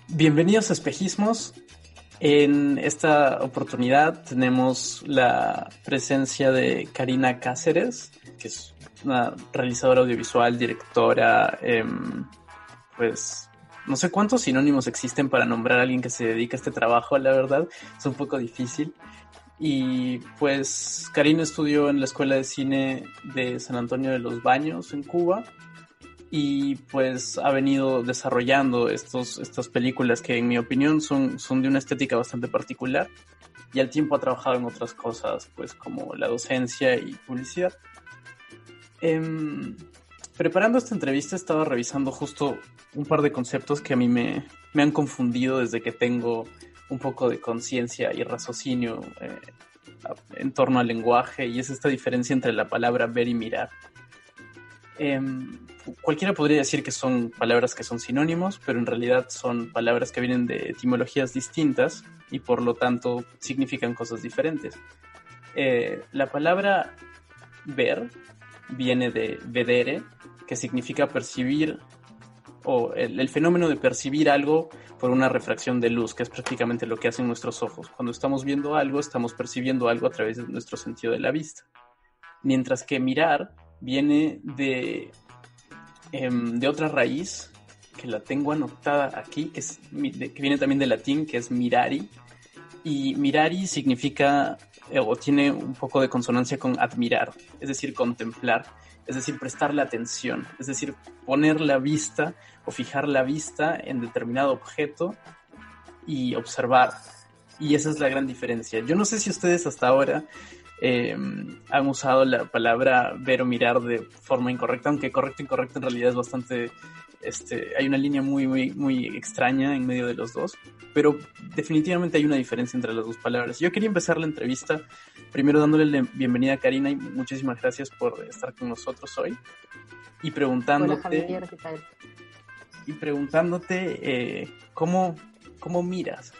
Bienvenidos a Espejismos. En esta oportunidad tenemos la presencia de Karina Cáceres, que es una realizadora audiovisual, directora, pues no sé cuántos sinónimos existen para nombrar a alguien que se dedica a este trabajo, la verdad, es un poco difícil. Y pues Karina estudió en la Escuela de Cine de San Antonio de los Baños en Cuba y pues ha venido desarrollando estas películas que en mi opinión son de una estética bastante particular y al tiempo ha trabajado en otras cosas pues como la docencia y publicidad. Preparando esta entrevista estaba revisando justo un par de conceptos que a mí me han confundido desde que tengo un poco de conciencia y raciocinio en torno al lenguaje, y es esta diferencia entre la palabra ver y mirar. Cualquiera podría decir que son palabras que son sinónimos, pero en realidad son palabras que vienen de etimologías distintas y por lo tanto significan cosas diferentes. La palabra ver viene de vedere, que significa percibir, o el fenómeno de percibir algo por una refracción de luz, que es prácticamente lo que hacen nuestros ojos. Cuando estamos viendo algo, estamos percibiendo algo a través de nuestro sentido de la vista. Mientras que mirar viene de otra raíz, que la tengo anotada aquí, que viene también del latín, que es mirari. Y mirari significa, o tiene un poco de consonancia con admirar, es decir, contemplar, es decir, prestarle atención, es decir, poner la vista o fijar la vista en determinado objeto y observar. Y esa es la gran diferencia. Yo no sé si ustedes hasta ahora han usado la palabra ver o mirar de forma incorrecta, aunque correcto e incorrecto en realidad es bastante... hay una línea muy extraña en medio de los dos, pero definitivamente hay una diferencia entre las dos palabras. Yo quería empezar la entrevista primero dándole la bienvenida a Karina y muchísimas gracias por estar con nosotros hoy y preguntándote... Hola Javier, ¿qué tal? Y preguntándote cómo miras.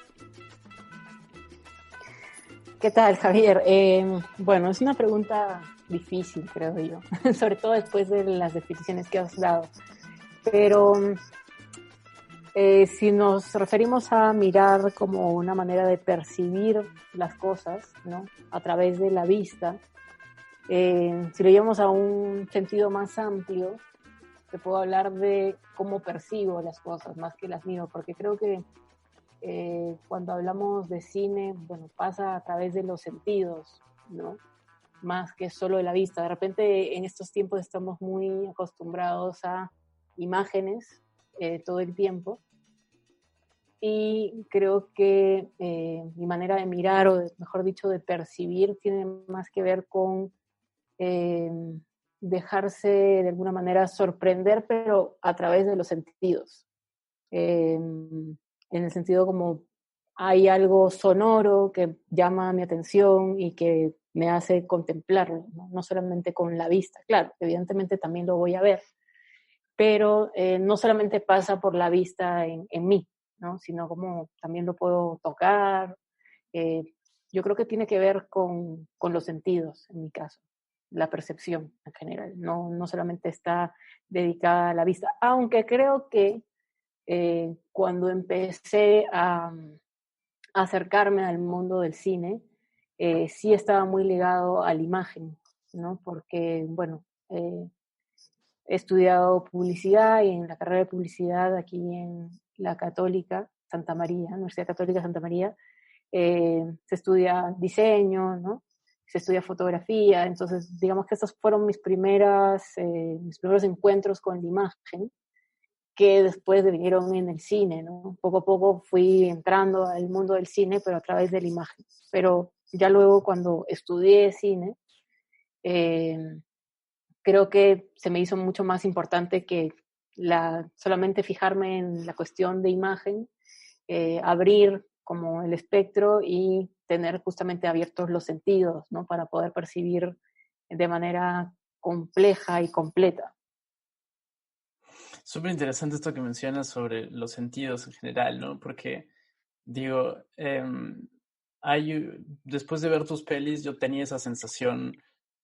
¿Qué tal, Javier? Bueno, es una pregunta difícil, creo yo, sobre todo después de las definiciones que has dado. Pero si nos referimos a mirar como una manera de percibir las cosas, ¿no? A través de la vista, si lo llevamos a un sentido más amplio, te puedo hablar de cómo percibo las cosas más que las miro, porque creo que cuando hablamos de cine, bueno, pasa a través de los sentidos, ¿no? Más que solo de la vista. De repente en estos tiempos estamos muy acostumbrados a imágenes todo el tiempo y creo que mi manera de mirar, o mejor dicho, de percibir, tiene más que ver con dejarse de alguna manera sorprender, pero a través de los sentidos. En el sentido como hay algo sonoro que llama mi atención y que me hace contemplarlo, ¿no? No solamente con la vista, claro, evidentemente también lo voy a ver, pero no solamente pasa por la vista en mí, ¿no? Sino como también lo puedo tocar. Yo creo que tiene que ver con los sentidos, en mi caso, la percepción en general, no solamente está dedicada a la vista, aunque creo que cuando empecé a acercarme al mundo del cine, sí estaba muy ligado a la imagen, ¿no? Porque, bueno, he estudiado publicidad y en la carrera de publicidad aquí en la Católica Santa María, Universidad Católica Santa María, se estudia diseño, ¿no? Se estudia fotografía, entonces digamos que estos fueron mis primeros encuentros con la imagen, que después vinieron en el cine, ¿no? Poco a poco fui entrando al mundo del cine, pero a través de la imagen. Pero ya luego cuando estudié cine, creo que se me hizo mucho más importante que solamente fijarme en la cuestión de imagen, abrir como el espectro y tener justamente abiertos los sentidos, ¿no? Para poder percibir de manera compleja y completa. Súper interesante esto que mencionas sobre los sentidos en general, ¿no? Porque, digo, después de ver tus pelis, yo tenía esa sensación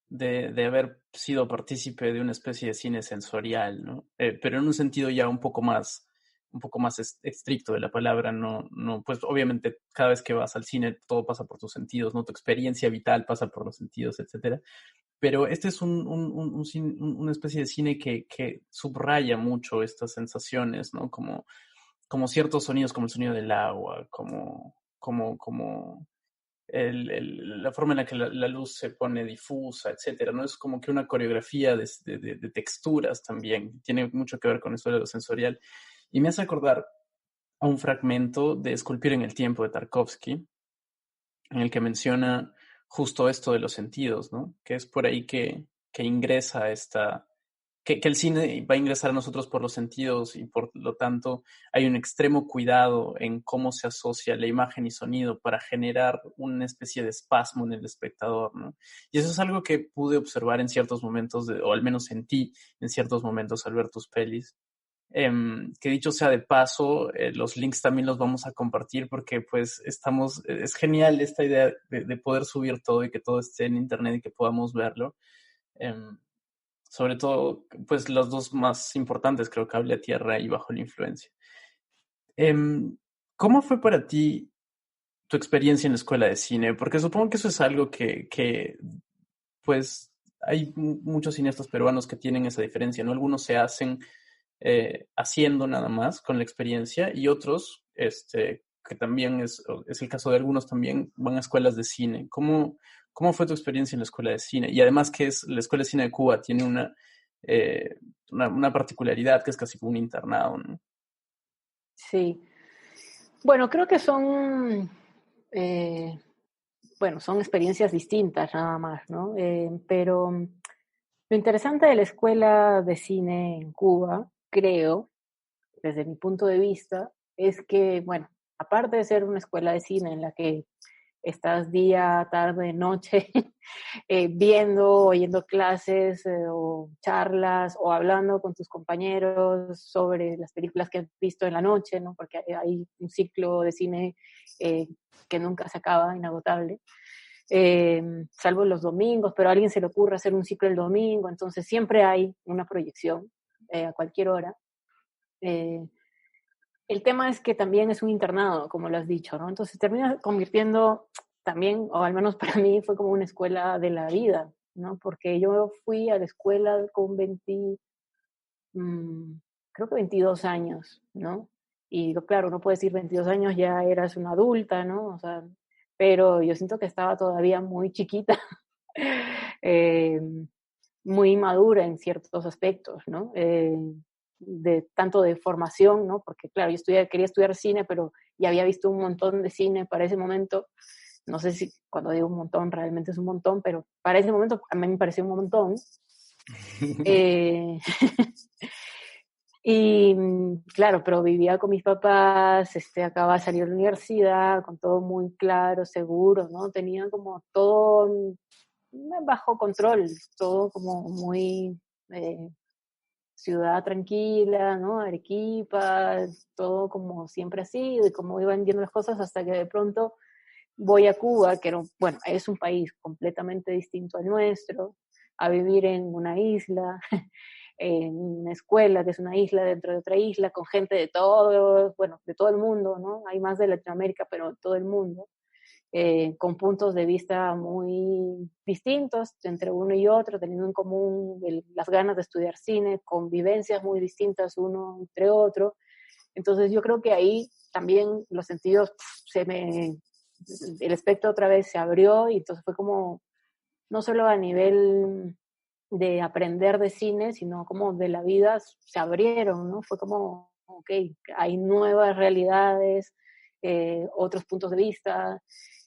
de haber sido partícipe de una especie de cine sensorial, ¿no? Pero en un sentido ya un poco más estricto de la palabra, no, pues obviamente cada vez que vas al cine todo pasa por tus sentidos, ¿no? Tu experiencia vital pasa por los sentidos, etcétera. Pero este es una especie de cine que subraya mucho estas sensaciones, ¿no? Como ciertos sonidos, como el sonido del agua, como la forma en la que la luz se pone difusa, etcétera, ¿no? Es como que una coreografía de texturas también. Tiene mucho que ver con eso de lo sensorial. Y me hace acordar a un fragmento de Esculpir en el tiempo de Tarkovsky, en el que menciona justo esto de los sentidos, ¿no? Que es por ahí que ingresa que el cine va a ingresar a nosotros por los sentidos y por lo tanto hay un extremo cuidado en cómo se asocia la imagen y sonido para generar una especie de espasmo en el espectador, ¿no? Y eso es algo que pude observar en ciertos momentos, o al menos sentí en ciertos momentos al ver tus pelis. Que dicho sea de paso, los links también los vamos a compartir porque pues es genial esta idea de poder subir todo y que todo esté en internet y que podamos verlo. Um, Sobre todo, pues los dos más importantes, creo, Cable a Tierra y Bajo la Influencia. ¿Cómo fue para ti tu experiencia en la escuela de cine? Porque supongo que eso es algo pues, hay muchos cineastas peruanos que tienen esa diferencia, ¿no? Algunos se hacen haciendo nada más con la experiencia y otros, que también es el caso de algunos, también van a escuelas de cine. ¿Cómo fue tu experiencia en la escuela de cine? Y además que es la Escuela de Cine de Cuba tiene una particularidad que es casi como un internado, ¿no? Sí. Bueno, creo que son experiencias distintas nada más, ¿no? Pero lo interesante de la escuela de cine en Cuba, creo, desde mi punto de vista, es que, bueno, aparte de ser una escuela de cine en la que estás día, tarde, noche, viendo, oyendo clases o charlas o hablando con tus compañeros sobre las películas que has visto en la noche, ¿no? Porque hay un ciclo de cine eh, que nunca se acaba, inagotable. Salvo los domingos, pero a alguien se le ocurre hacer un ciclo el domingo, entonces siempre hay una proyección a cualquier hora. El tema es que también es un internado, como lo has dicho, ¿no? Entonces termina convirtiendo también, o al menos para mí, fue como una escuela de la vida, ¿no? Porque yo fui a la escuela con creo que 22 años, ¿no? Y claro, no puedes decir 22 años, ya eras una adulta, ¿no? O sea, pero yo siento que estaba todavía muy chiquita, eh, muy madura en ciertos aspectos, ¿no? Tanto de formación, ¿no? Porque claro, quería estudiar cine, pero ya había visto un montón de cine para ese momento. No sé si cuando digo un montón realmente es un montón, pero para ese momento a mí me pareció un montón. Eh, y claro, pero vivía con mis papás, acababa de salir de la universidad, con todo muy claro, seguro, ¿no? Tenía como todo bajo control, todo como muy ciudad tranquila, ¿no? Arequipa, todo como siempre ha sido y como iban yendo las cosas hasta que de pronto voy a Cuba, que bueno, es un país completamente distinto al nuestro, a vivir en una isla, en una escuela que es una isla dentro de otra isla, con gente de todo, bueno, de todo el mundo, ¿no? Hay más de Latinoamérica, pero todo el mundo. Con puntos de vista muy distintos entre uno y otro, teniendo en común las ganas de estudiar cine, convivencias muy distintas uno entre otro. Entonces yo creo que ahí también los sentidos, el espectro otra vez se abrió y entonces fue como, no solo a nivel de aprender de cine, sino como de la vida se abrieron, ¿no? Fue como, ok, hay nuevas realidades, otros puntos de vista.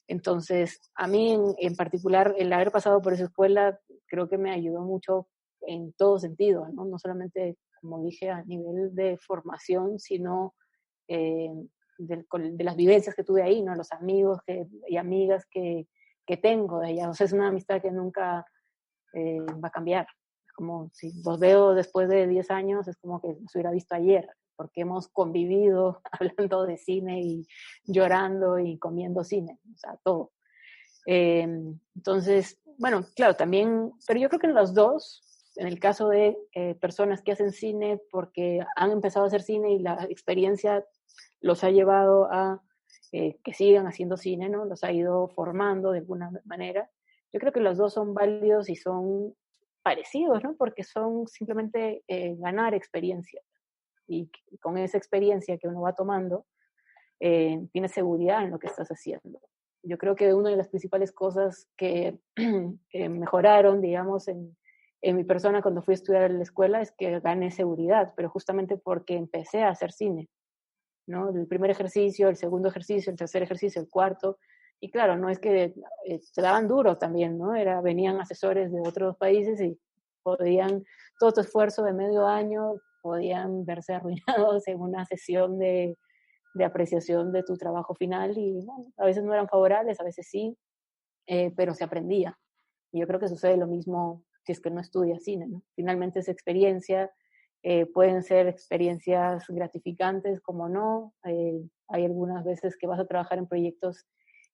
Entonces, a mí en particular, el haber pasado por esa escuela creo que me ayudó mucho en todo sentido, ¿no? No solamente, como dije, a nivel de formación, sino eh, de las vivencias que tuve ahí, ¿no? Los amigos y amigas que tengo de allá. O sea, es una amistad que nunca va a cambiar. Como si los veo después de 10 años, es como que los hubiera visto ayer, porque hemos convivido hablando de cine y llorando y comiendo cine, o sea, todo. Entonces, bueno, claro, también, pero yo creo que en los dos, en el caso de personas que hacen cine porque han empezado a hacer cine y la experiencia los ha llevado a que sigan haciendo cine, ¿no? Los ha ido formando de alguna manera. Yo creo que los dos son válidos y son parecidos, ¿no? Porque son simplemente ganar experiencia. Y con esa experiencia que uno va tomando, tienes seguridad en lo que estás haciendo. Yo creo que una de las principales cosas que mejoraron, digamos, en mi persona cuando fui a estudiar en la escuela es que gané seguridad, pero justamente porque empecé a hacer cine, ¿no? El primer ejercicio, el segundo ejercicio, el tercer ejercicio, el cuarto. Y claro, no es que se daban duro también, ¿no? Venían asesores de otros países y podían, todo tu esfuerzo de medio año, podían verse arruinados en una sesión de apreciación de tu trabajo final y bueno, a veces no eran favorables, a veces sí, pero se aprendía. Y yo creo que sucede lo mismo si es que no estudias cine, ¿no? Finalmente esa experiencia, pueden ser experiencias gratificantes como no, hay algunas veces que vas a trabajar en proyectos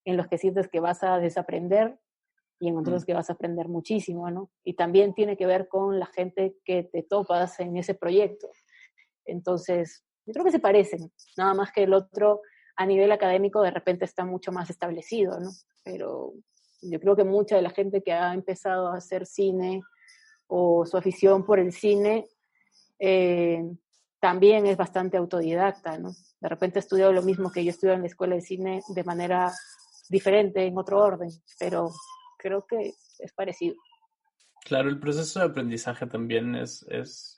en los que sientes que vas a desaprender y en otros que vas a aprender muchísimo, ¿no? Y también tiene que ver con la gente que te topas en ese proyecto. Entonces, yo creo que se parecen, nada más que el otro a nivel académico de repente está mucho más establecido, ¿no? Pero yo creo que mucha de la gente que ha empezado a hacer cine o su afición por el cine eh, también es bastante autodidacta, ¿no? De repente ha estudiado lo mismo que yo estudié en la escuela de cine de manera diferente, en otro orden, pero creo que es parecido. Claro, el proceso de aprendizaje también es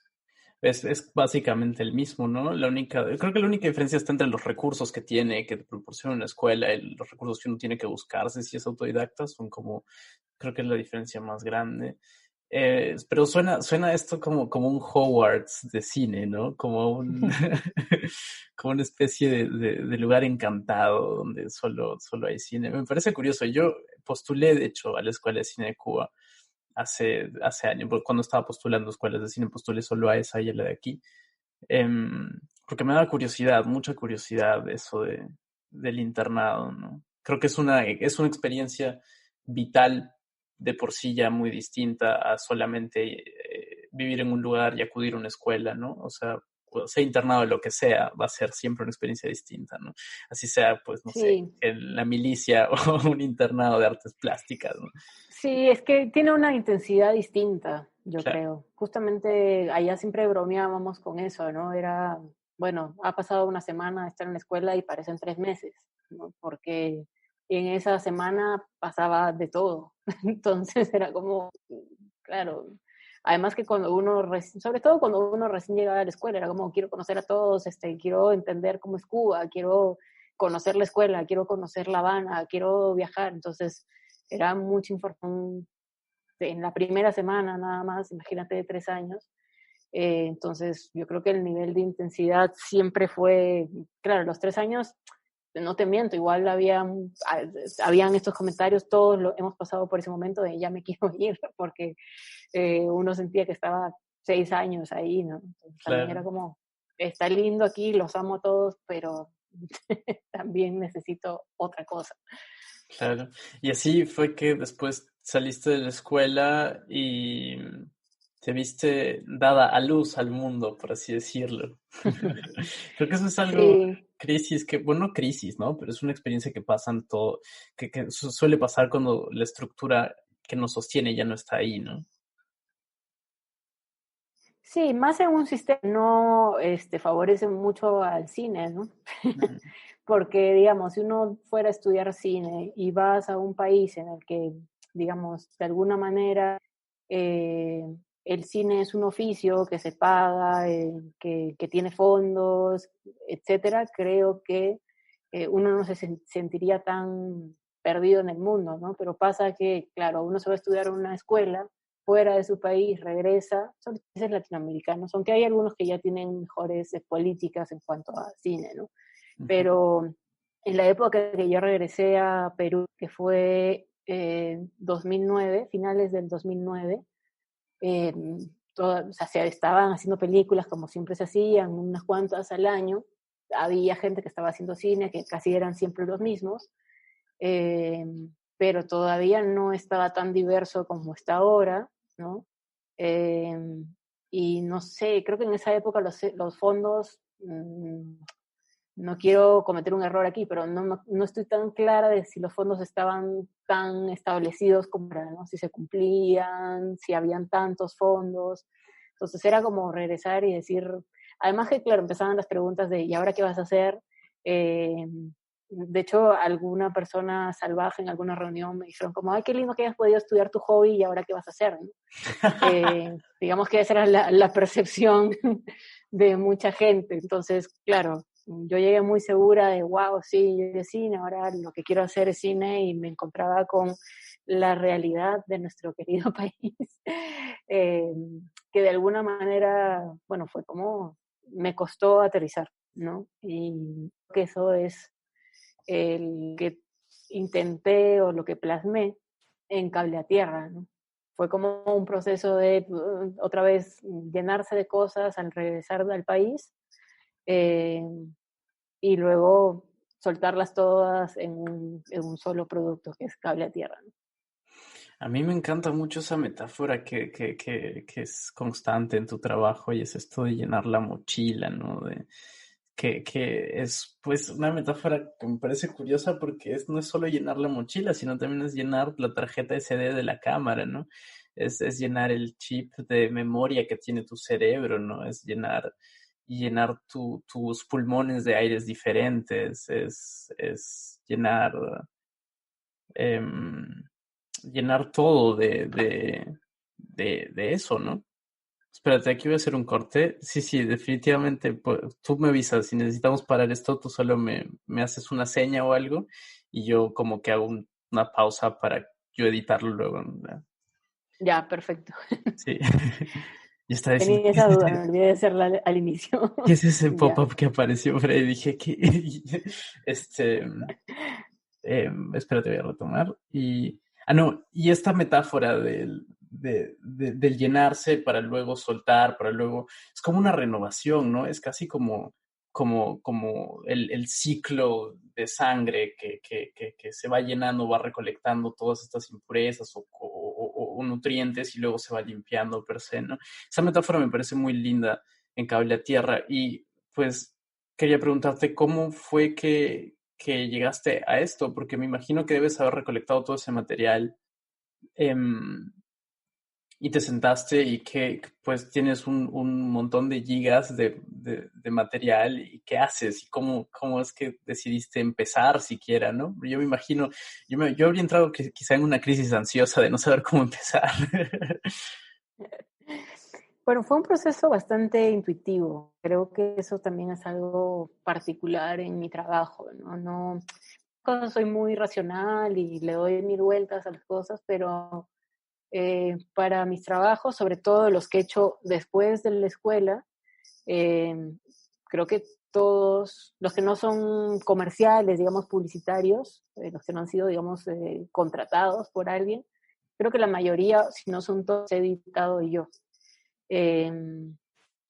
básicamente el mismo, ¿no? Creo que la única diferencia está entre los recursos que tiene, que te proporciona una escuela, y los recursos que uno tiene que buscarse si es autodidacta, son como, creo que es la diferencia más grande. Pero suena esto como un Hogwarts de cine, ¿no? Como una especie de lugar encantado donde solo hay cine. Me parece curioso. Yo postulé, de hecho, a la Escuela de Cine de Cuba hace años, cuando estaba postulando escuelas de cine, postulé solo a esa y a la de aquí. Porque me da curiosidad, mucha curiosidad eso del internado, ¿no? Creo que es una experiencia vital de por sí ya muy distinta a solamente vivir en un lugar y acudir a una escuela, ¿no? O sea, sea internado de lo que sea, va a ser siempre una experiencia distinta, ¿no? Así sea, pues, no sé, Sí, en la milicia o un internado de artes plásticas, ¿no? sí, es que tiene una intensidad distinta, yo Claro, creo. Justamente allá siempre bromeábamos con eso, ¿no? Era, bueno, ha pasado una semana de estar en la escuela y parecen 3 meses, ¿no? Porque en esa semana pasaba de todo. Entonces era como, claro, además que cuando uno, sobre todo cuando uno recién llegaba a la escuela, era como, quiero conocer a todos, quiero entender cómo es Cuba, quiero conocer la escuela, quiero conocer La Habana, quiero viajar. Entonces era mucha información en la primera semana nada más, imagínate de 3 años. Entonces yo creo que el nivel de intensidad siempre fue, claro, los 3 años, no te miento, igual habían estos comentarios, todos hemos pasado por ese momento de ya me quiero ir, porque uno sentía que estaba 6 años ahí, ¿no? Entonces, también era claro. como, está lindo aquí, los amo a todos, pero también necesito otra cosa. Claro. Y así fue que después saliste de la escuela y te viste dada a luz al mundo, por así decirlo. Creo que eso es algo, Sí, crisis, bueno, no crisis, ¿no? Pero es una experiencia que pasan todo, que suele pasar cuando la estructura que nos sostiene ya no está ahí, ¿no? sí, más en un sistema que no favorece mucho al cine, ¿no? Mm, Porque, digamos, si uno fuera a estudiar cine y vas a un país en el que, digamos, de alguna manera eh, el cine es un oficio que se paga, que tiene fondos, etcétera, creo que uno no se sentiría tan perdido en el mundo, ¿no? Pero pasa que, claro, uno se va a estudiar en una escuela fuera de su país, regresa, son países latinoamericanos, aunque hay algunos que ya tienen mejores políticas en cuanto a cine, ¿no? ujú. Pero en la época que yo regresé a Perú, que fue 2009, finales del 2009, eh, o sea, se estaban haciendo películas como siempre se hacían, unas cuantas al año, había gente que estaba haciendo cine, que casi eran siempre los mismos, eh, pero todavía no estaba tan diverso como está ahora, ¿no? Y no sé, creo que en esa época los fondos, no quiero cometer un error aquí, pero no estoy tan clara de si los fondos estaban tan establecidos como era, ¿no? Si se cumplían, si habían tantos fondos. Entonces era como regresar y decir, además que, claro, empezaban las preguntas de, ¿y ahora qué vas a hacer? De hecho, alguna persona salvaje en alguna reunión me dijeron como, ay, qué lindo que hayas podido estudiar tu hobby y ahora qué vas a hacer, ¿no? Digamos que esa era la percepción de mucha gente. Entonces, claro, yo llegué muy segura de, wow, sí, yo de cine, ahora lo que quiero hacer es cine, y me encontraba con la realidad de nuestro querido país, que de alguna manera, bueno, fue como, me costó aterrizar, ¿no? Y que eso es el que intenté o lo que plasmé en Cable a Tierra, ¿no? Fue como un proceso de otra vez llenarse de cosas al regresar al país, eh, y luego soltarlas todas en un solo producto que es Cable a Tierra, ¿no? A mí me encanta mucho esa metáfora que es constante en tu trabajo y es esto de llenar la mochila, ¿no? Que es pues una metáfora que me parece curiosa porque no es solo llenar la mochila, sino también es llenar la tarjeta SD de la cámara, ¿no? Es llenar el chip de memoria que tiene tu cerebro, ¿no? Es llenar tus pulmones de aires diferentes, es em, llenar todo de eso, ¿no? Espérate, aquí voy a hacer un corte. Sí, sí, definitivamente. Tú me avisas, si necesitamos parar esto, tú solo me haces una seña o algo y yo como que hago una pausa para yo editarlo luego, ¿no? Ya, perfecto. Sí. Y está diciendo, Tenía esa duda, me olvidé de hacerla al inicio. ¿qué es ese Ya, pop-up que apareció por ahí? Dije que, este, espérate, voy a retomar. No, y esta metáfora del llenarse para luego soltar, para luego, es como una renovación, ¿no? Es casi como el ciclo de sangre que se va llenando, va recolectando todas estas impurezas o nutrientes y luego se va limpiando per se, ¿no? Esa metáfora me parece muy linda en Cable a Tierra y pues quería preguntarte cómo fue que llegaste a esto, porque me imagino que debes haber recolectado todo ese material, em, y te sentaste y que pues tienes un montón de gigas de material y qué haces y cómo es que decidiste empezar siquiera, ¿no? Yo me imagino, yo habría entrado quizá en una crisis ansiosa de no saber cómo empezar. bueno, fue un proceso bastante intuitivo. Creo que eso también es algo particular en mi trabajo, ¿no? Soy muy racional y le doy mil vueltas a las cosas, pero para mis trabajos, sobre todo los que he hecho después de la escuela, eh, creo que todos los que no son comerciales, digamos, publicitarios, los que no han sido, digamos, contratados por alguien, creo que la mayoría, si no son todos, he editado yo. Eh,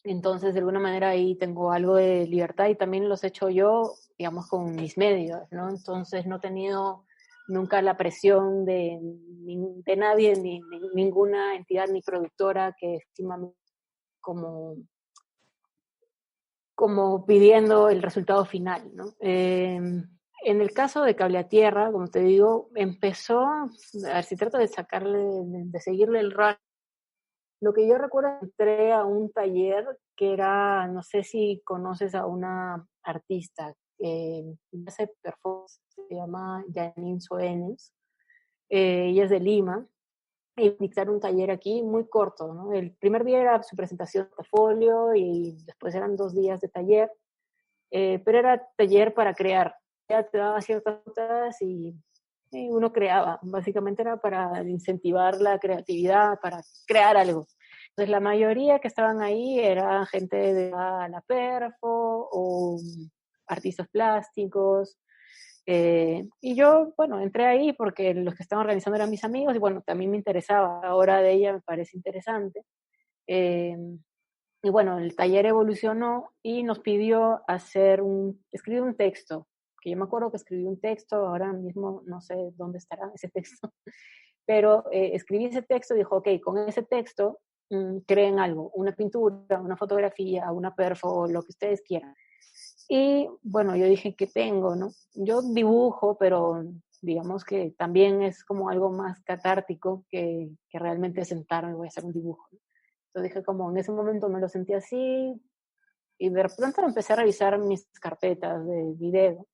entonces, de alguna manera ahí tengo algo de libertad y también los he hecho yo, digamos, con mis medios, ¿no? Entonces no he tenido nunca la presión de nadie, ni ninguna entidad ni productora que estima como, como pidiendo el resultado final, ¿no? En el caso de Cable a Tierra, como te digo, empezó, a ver si trato de sacarle, de seguirle el rastro. Lo que yo recuerdo, entré a un taller que era, no sé si conoces a una artista que hace performance, se llama Janine Soenes, ella es de Lima, y dictaron un taller aquí muy corto, ¿no? El primer día era su presentación de portafolio y después eran 2 días de taller, pero era taller para crear. Ya te daba ciertas notas y uno creaba. Básicamente era para incentivar la creatividad, para crear algo. Entonces la mayoría que estaban ahí era gente de la perfo o artistas plásticos. Y yo, bueno, entré ahí porque los que estaban organizando eran mis amigos y bueno, también me interesaba. La obra de ella me parece interesante. Eh, y bueno, el taller evolucionó y nos pidió escribir un texto que yo me acuerdo que escribí un texto, ahora mismo no sé dónde estará ese texto, pero escribí ese texto y dijo, ok, con ese texto creen algo, una pintura, una fotografía, una perfo, lo que ustedes quieran. Y bueno, yo dije, ¿qué tengo, no? Yo dibujo, pero digamos que también es como algo más catártico que realmente sentarme y voy a hacer un dibujo, ¿no? Entonces dije, como en ese momento me lo sentí así, y de pronto empecé a revisar mis carpetas de video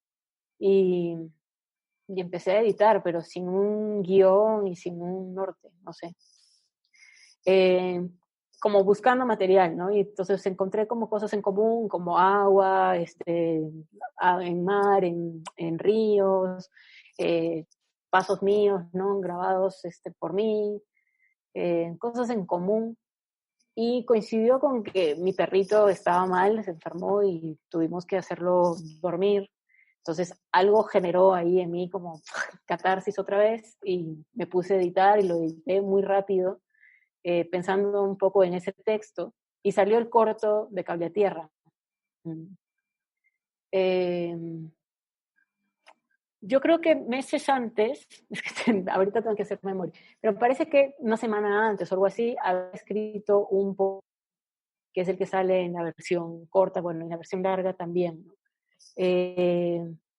y, y empecé a editar, pero sin un guión y sin un norte, no sé. Eh, como buscando material, ¿no? Y entonces encontré como cosas en común, como agua, en mar, en ríos, eh, pasos míos, ¿no? Grabados por mí, cosas en común. Y coincidió con que mi perrito estaba mal, se enfermó y tuvimos que hacerlo dormir. Entonces algo generó ahí en mí como catarsis otra vez y me puse a editar y lo edité muy rápido, pensando un poco en ese texto, y salió el corto de Cable a Tierra. Eh, yo creo que meses antes, es que ahorita tengo que hacer memoria, pero parece que una semana antes o algo así, había escrito un poco que es el que sale en la versión corta, bueno, en la versión larga también, ¿no?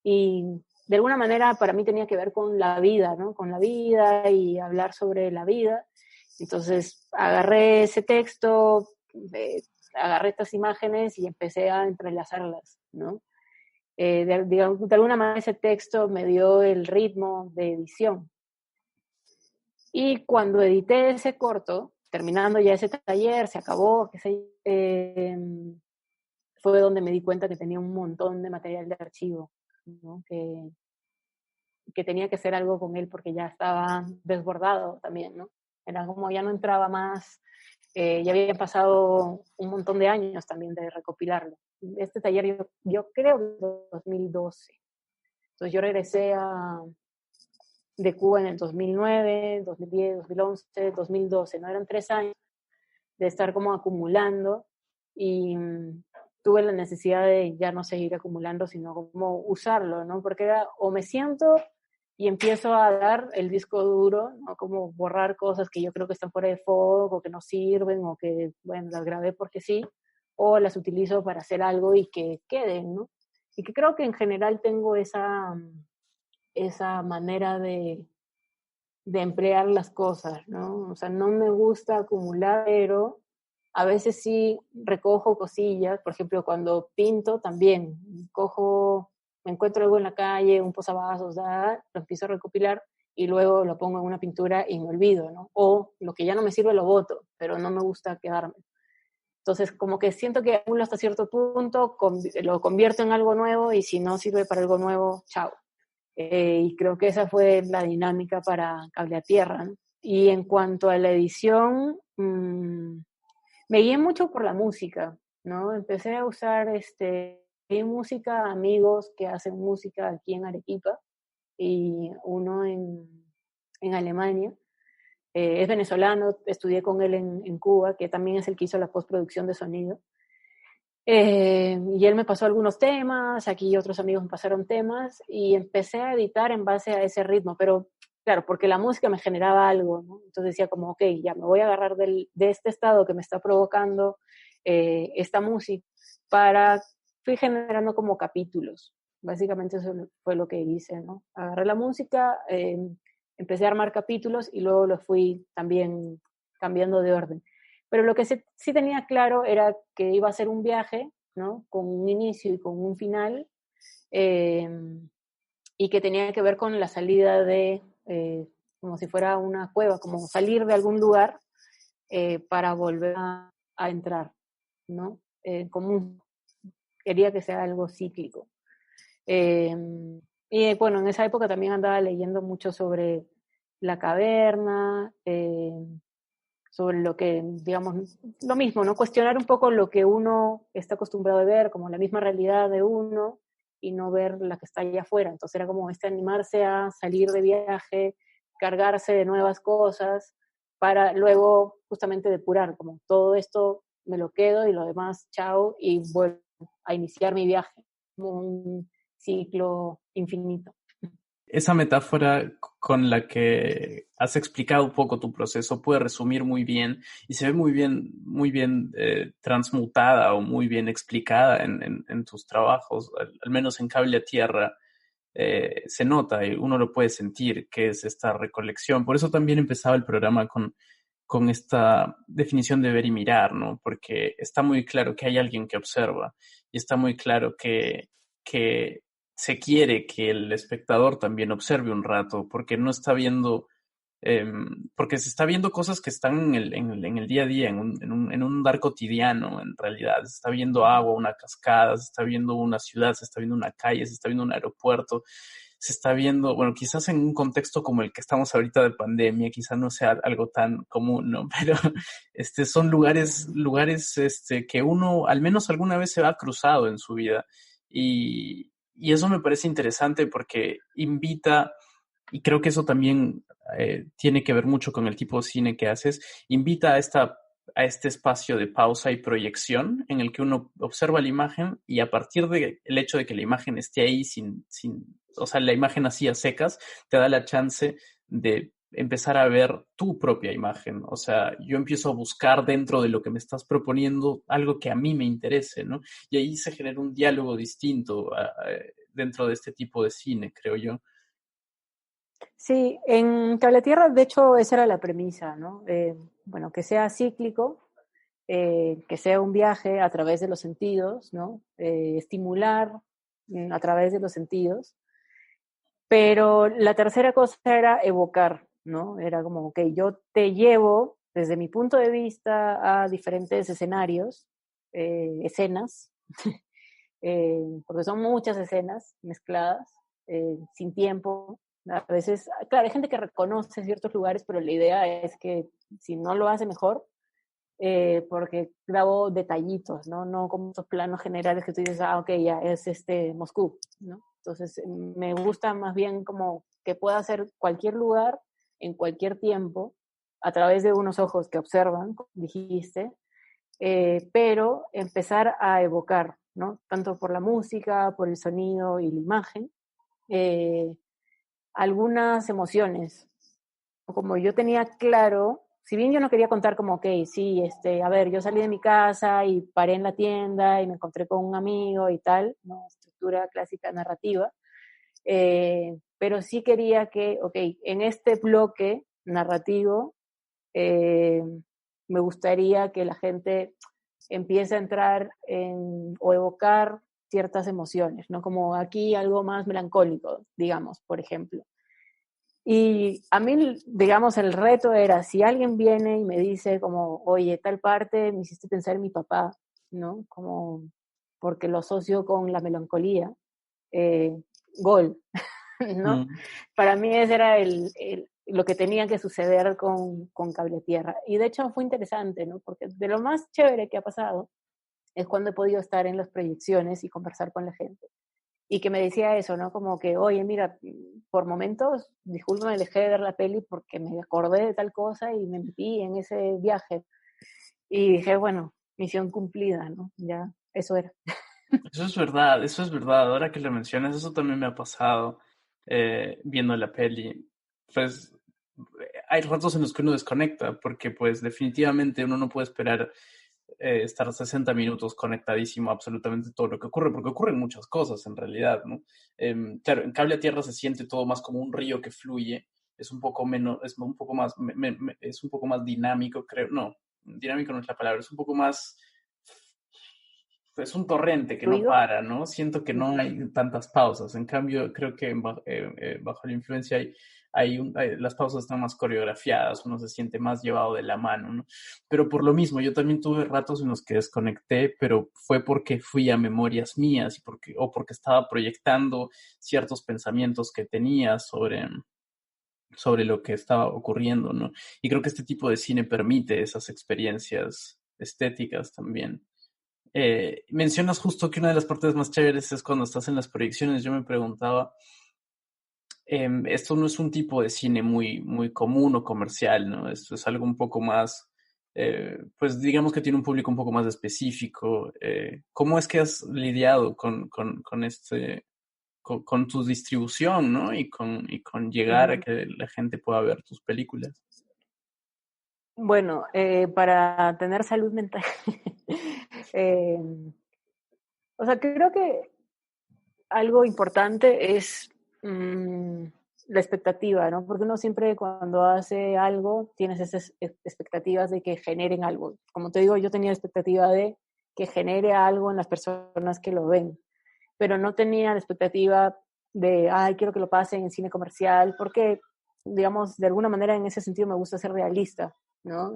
Y de alguna manera para mí tenía que ver con la vida, ¿no? Con la vida y hablar sobre la vida. Entonces agarré ese texto, agarré estas imágenes y empecé a entrelazarlas, ¿no? De alguna manera ese texto me dio el ritmo de edición. Y cuando edité ese corto, terminando ya ese taller, se acabó, fue donde me di cuenta que tenía un montón de material de archivo, ¿no? Que tenía que hacer algo con él porque ya estaba desbordado también, ¿no? Era como ya no entraba más, ya habían pasado un montón de años también de recopilarlo. Este taller yo creo que en 2012. Entonces yo regresé de Cuba en el 2009, 2010, 2011, 2012, ¿no? Eran 3 años de estar como acumulando y tuve la necesidad de ya no seguir acumulando, sino como usarlo, ¿no? Porque era o me siento y empiezo a dar el disco duro, ¿no? Como borrar cosas que yo creo que están fuera de foco, o que no sirven, o que, bueno, las grabé porque sí, o las utilizo para hacer algo y que queden, ¿no? Y que creo que en general tengo esa manera de emplear las cosas, ¿no? O sea, no me gusta acumular, pero a veces sí recojo cosillas, por ejemplo, cuando pinto también, me encuentro algo en la calle, un posavasos, lo empiezo a recopilar y luego lo pongo en una pintura y me olvido, ¿no? O lo que ya no me sirve lo boto, pero no me gusta quedarme. Entonces, como que siento que uno hasta cierto punto lo convierto en algo nuevo y si no sirve para algo nuevo, chao. Y creo que esa fue la dinámica para Cable a Tierra, ¿no? Y en cuanto a la edición, me guié mucho por la música, ¿no? Empecé a usar música, amigos que hacen música aquí en Arequipa y uno en Alemania. Es venezolano, estudié con él en Cuba, que también es el que hizo la postproducción de sonido. Y él me pasó algunos temas, aquí otros amigos me pasaron temas y empecé a editar en base a ese ritmo, pero claro, porque la música me generaba algo, ¿no? Entonces decía como, ok, ya me voy a agarrar de este estado que me está provocando esta música fui generando como capítulos. Básicamente eso fue lo que hice, ¿no? Agarré la música, empecé a armar capítulos y luego los fui también cambiando de orden. Pero lo que sí tenía claro era que iba a ser un viaje, ¿no? Con un inicio y con un final, eh, y que tenía que ver con la salida como si fuera una cueva, como salir de algún lugar para volver a entrar, ¿no? Quería que sea algo cíclico. Eh, y bueno, en esa época también andaba leyendo mucho sobre la caverna, sobre lo que, digamos, lo mismo, ¿no? Cuestionar un poco lo que uno está acostumbrado a ver, como la misma realidad de uno, y no ver la que está allá afuera. Entonces era como animarse a salir de viaje, cargarse de nuevas cosas, para luego justamente depurar, como todo esto me lo quedo y lo demás, chao, y vuelvo a iniciar mi viaje. Como ciclo infinito. Esa metáfora con la que has explicado un poco tu proceso puede resumir muy bien y se ve muy bien transmutada o muy bien explicada en tus trabajos, al menos en Cable a Tierra. Se nota y uno lo puede sentir que es esta recolección. Por eso también empezaba el programa con esta definición de ver y mirar, ¿no? Porque está muy claro que hay alguien que observa y está muy claro que se quiere que el espectador también observe un rato, porque no está viendo, porque se está viendo cosas que están en el día a día, en un dar cotidiano, en realidad. Se está viendo agua, una cascada, se está viendo una ciudad, se está viendo una calle, se está viendo un aeropuerto, se está viendo, bueno, quizás en un contexto como el que estamos ahorita de pandemia, quizás no sea algo tan común, ¿no? Pero son lugares que uno al menos alguna vez se ha cruzado en su vida. Y eso me parece interesante porque invita, y creo que eso también tiene que ver mucho con el tipo de cine que haces, invita a este espacio de pausa y proyección en el que uno observa la imagen y a partir del hecho de que la imagen esté ahí o sea, la imagen así a secas, te da la chance de empezar a ver tu propia imagen. O sea, yo empiezo a buscar dentro de lo que me estás proponiendo algo que a mí me interese, ¿no? Y ahí se genera un diálogo distinto dentro de este tipo de cine, creo yo. Sí, en Cable Tierra, de hecho, esa era la premisa, ¿no? Bueno, que sea cíclico, que sea un viaje a través de los sentidos, ¿no? Estimular a través de los sentidos. Pero la tercera cosa era evocar, ¿no? Era como, ok, yo te llevo desde mi punto de vista a diferentes escenarios, escenas, porque son muchas escenas mezcladas, sin tiempo. A veces, claro, hay gente que reconoce ciertos lugares, pero la idea es que si no lo hace mejor, porque grabo detallitos, ¿no? No como esos planos generales que tú dices, ah, ok, ya es Moscú, ¿no? Entonces, me gusta más bien como que pueda ser cualquier lugar, en cualquier tiempo, a través de unos ojos que observan, como dijiste, pero empezar a evocar, ¿no? Tanto por la música, por el sonido y la imagen, eh, algunas emociones. Como yo tenía claro, si bien yo no quería contar como, ok, sí, a ver, yo salí de mi casa y paré en la tienda y me encontré con un amigo y tal, ¿no? Estructura clásica narrativa, pero sí quería que, ok, en este bloque narrativo, eh, me gustaría que la gente empiece a entrar o evocar ciertas emociones, ¿no? Como aquí algo más melancólico, digamos, por ejemplo. Y a mí, digamos, el reto era, si alguien viene y me dice como, oye, tal parte me hiciste pensar en mi papá, ¿no? Como, porque lo asocio con la melancolía, eh, gol, ¿no? Mm. Para mí ese era lo que tenía que suceder con Cable Tierra. Y de hecho fue interesante, ¿no? Porque de lo más chévere que ha pasado es cuando he podido estar en las proyecciones y conversar con la gente y que me decía eso, ¿no? Como que, oye, mira, por momentos, discúlpame, dejé de ver la peli porque me acordé de tal cosa y me metí en ese viaje. Y dije, bueno, misión cumplida, ¿no? Ya, eso era. Eso es verdad, eso es verdad. Ahora que lo mencionas, eso también me ha pasado viendo la peli. Pues hay ratos en los que uno desconecta, porque pues definitivamente uno no puede esperar estar 60 minutos conectadísimo a absolutamente todo lo que ocurre, porque ocurren muchas cosas en realidad, ¿no? Claro, en Cable a Tierra se siente todo más como un río que fluye, es un poco menos, es un poco más, es un poco más dinámico, creo, no, dinámico no es la palabra, es un poco más, es un torrente que no Fluido. para, ¿no? Siento que no hay tantas pausas. En cambio, creo que bajo la influencia las pausas están más coreografiadas, uno se siente más llevado de la mano, ¿no? Pero por lo mismo, yo también tuve ratos en los que desconecté, pero fue porque fui a memorias mías o porque estaba proyectando ciertos pensamientos que tenía sobre lo que estaba ocurriendo, ¿no? Y creo que este tipo de cine permite esas experiencias estéticas también. Mencionas justo que una de las partes más chéveres es cuando estás en las proyecciones. Yo me preguntaba, esto no es un tipo de cine muy común o comercial, ¿no? Esto es algo un poco más, pues digamos que tiene un público un poco más específico. ¿Cómo es que has lidiado con con tu distribución, ¿no? Y con llegar a que la gente pueda ver tus películas. Bueno, para tener salud mental, eh, o sea, creo que algo importante es la expectativa, ¿no? Porque uno siempre cuando hace algo tienes esas expectativas de que generen algo. Como te digo, yo tenía la expectativa de que genere algo en las personas que lo ven, pero no tenía la expectativa de, ay, quiero que lo pasen en cine comercial, porque, digamos, de alguna manera en ese sentido me gusta ser realista, ¿no?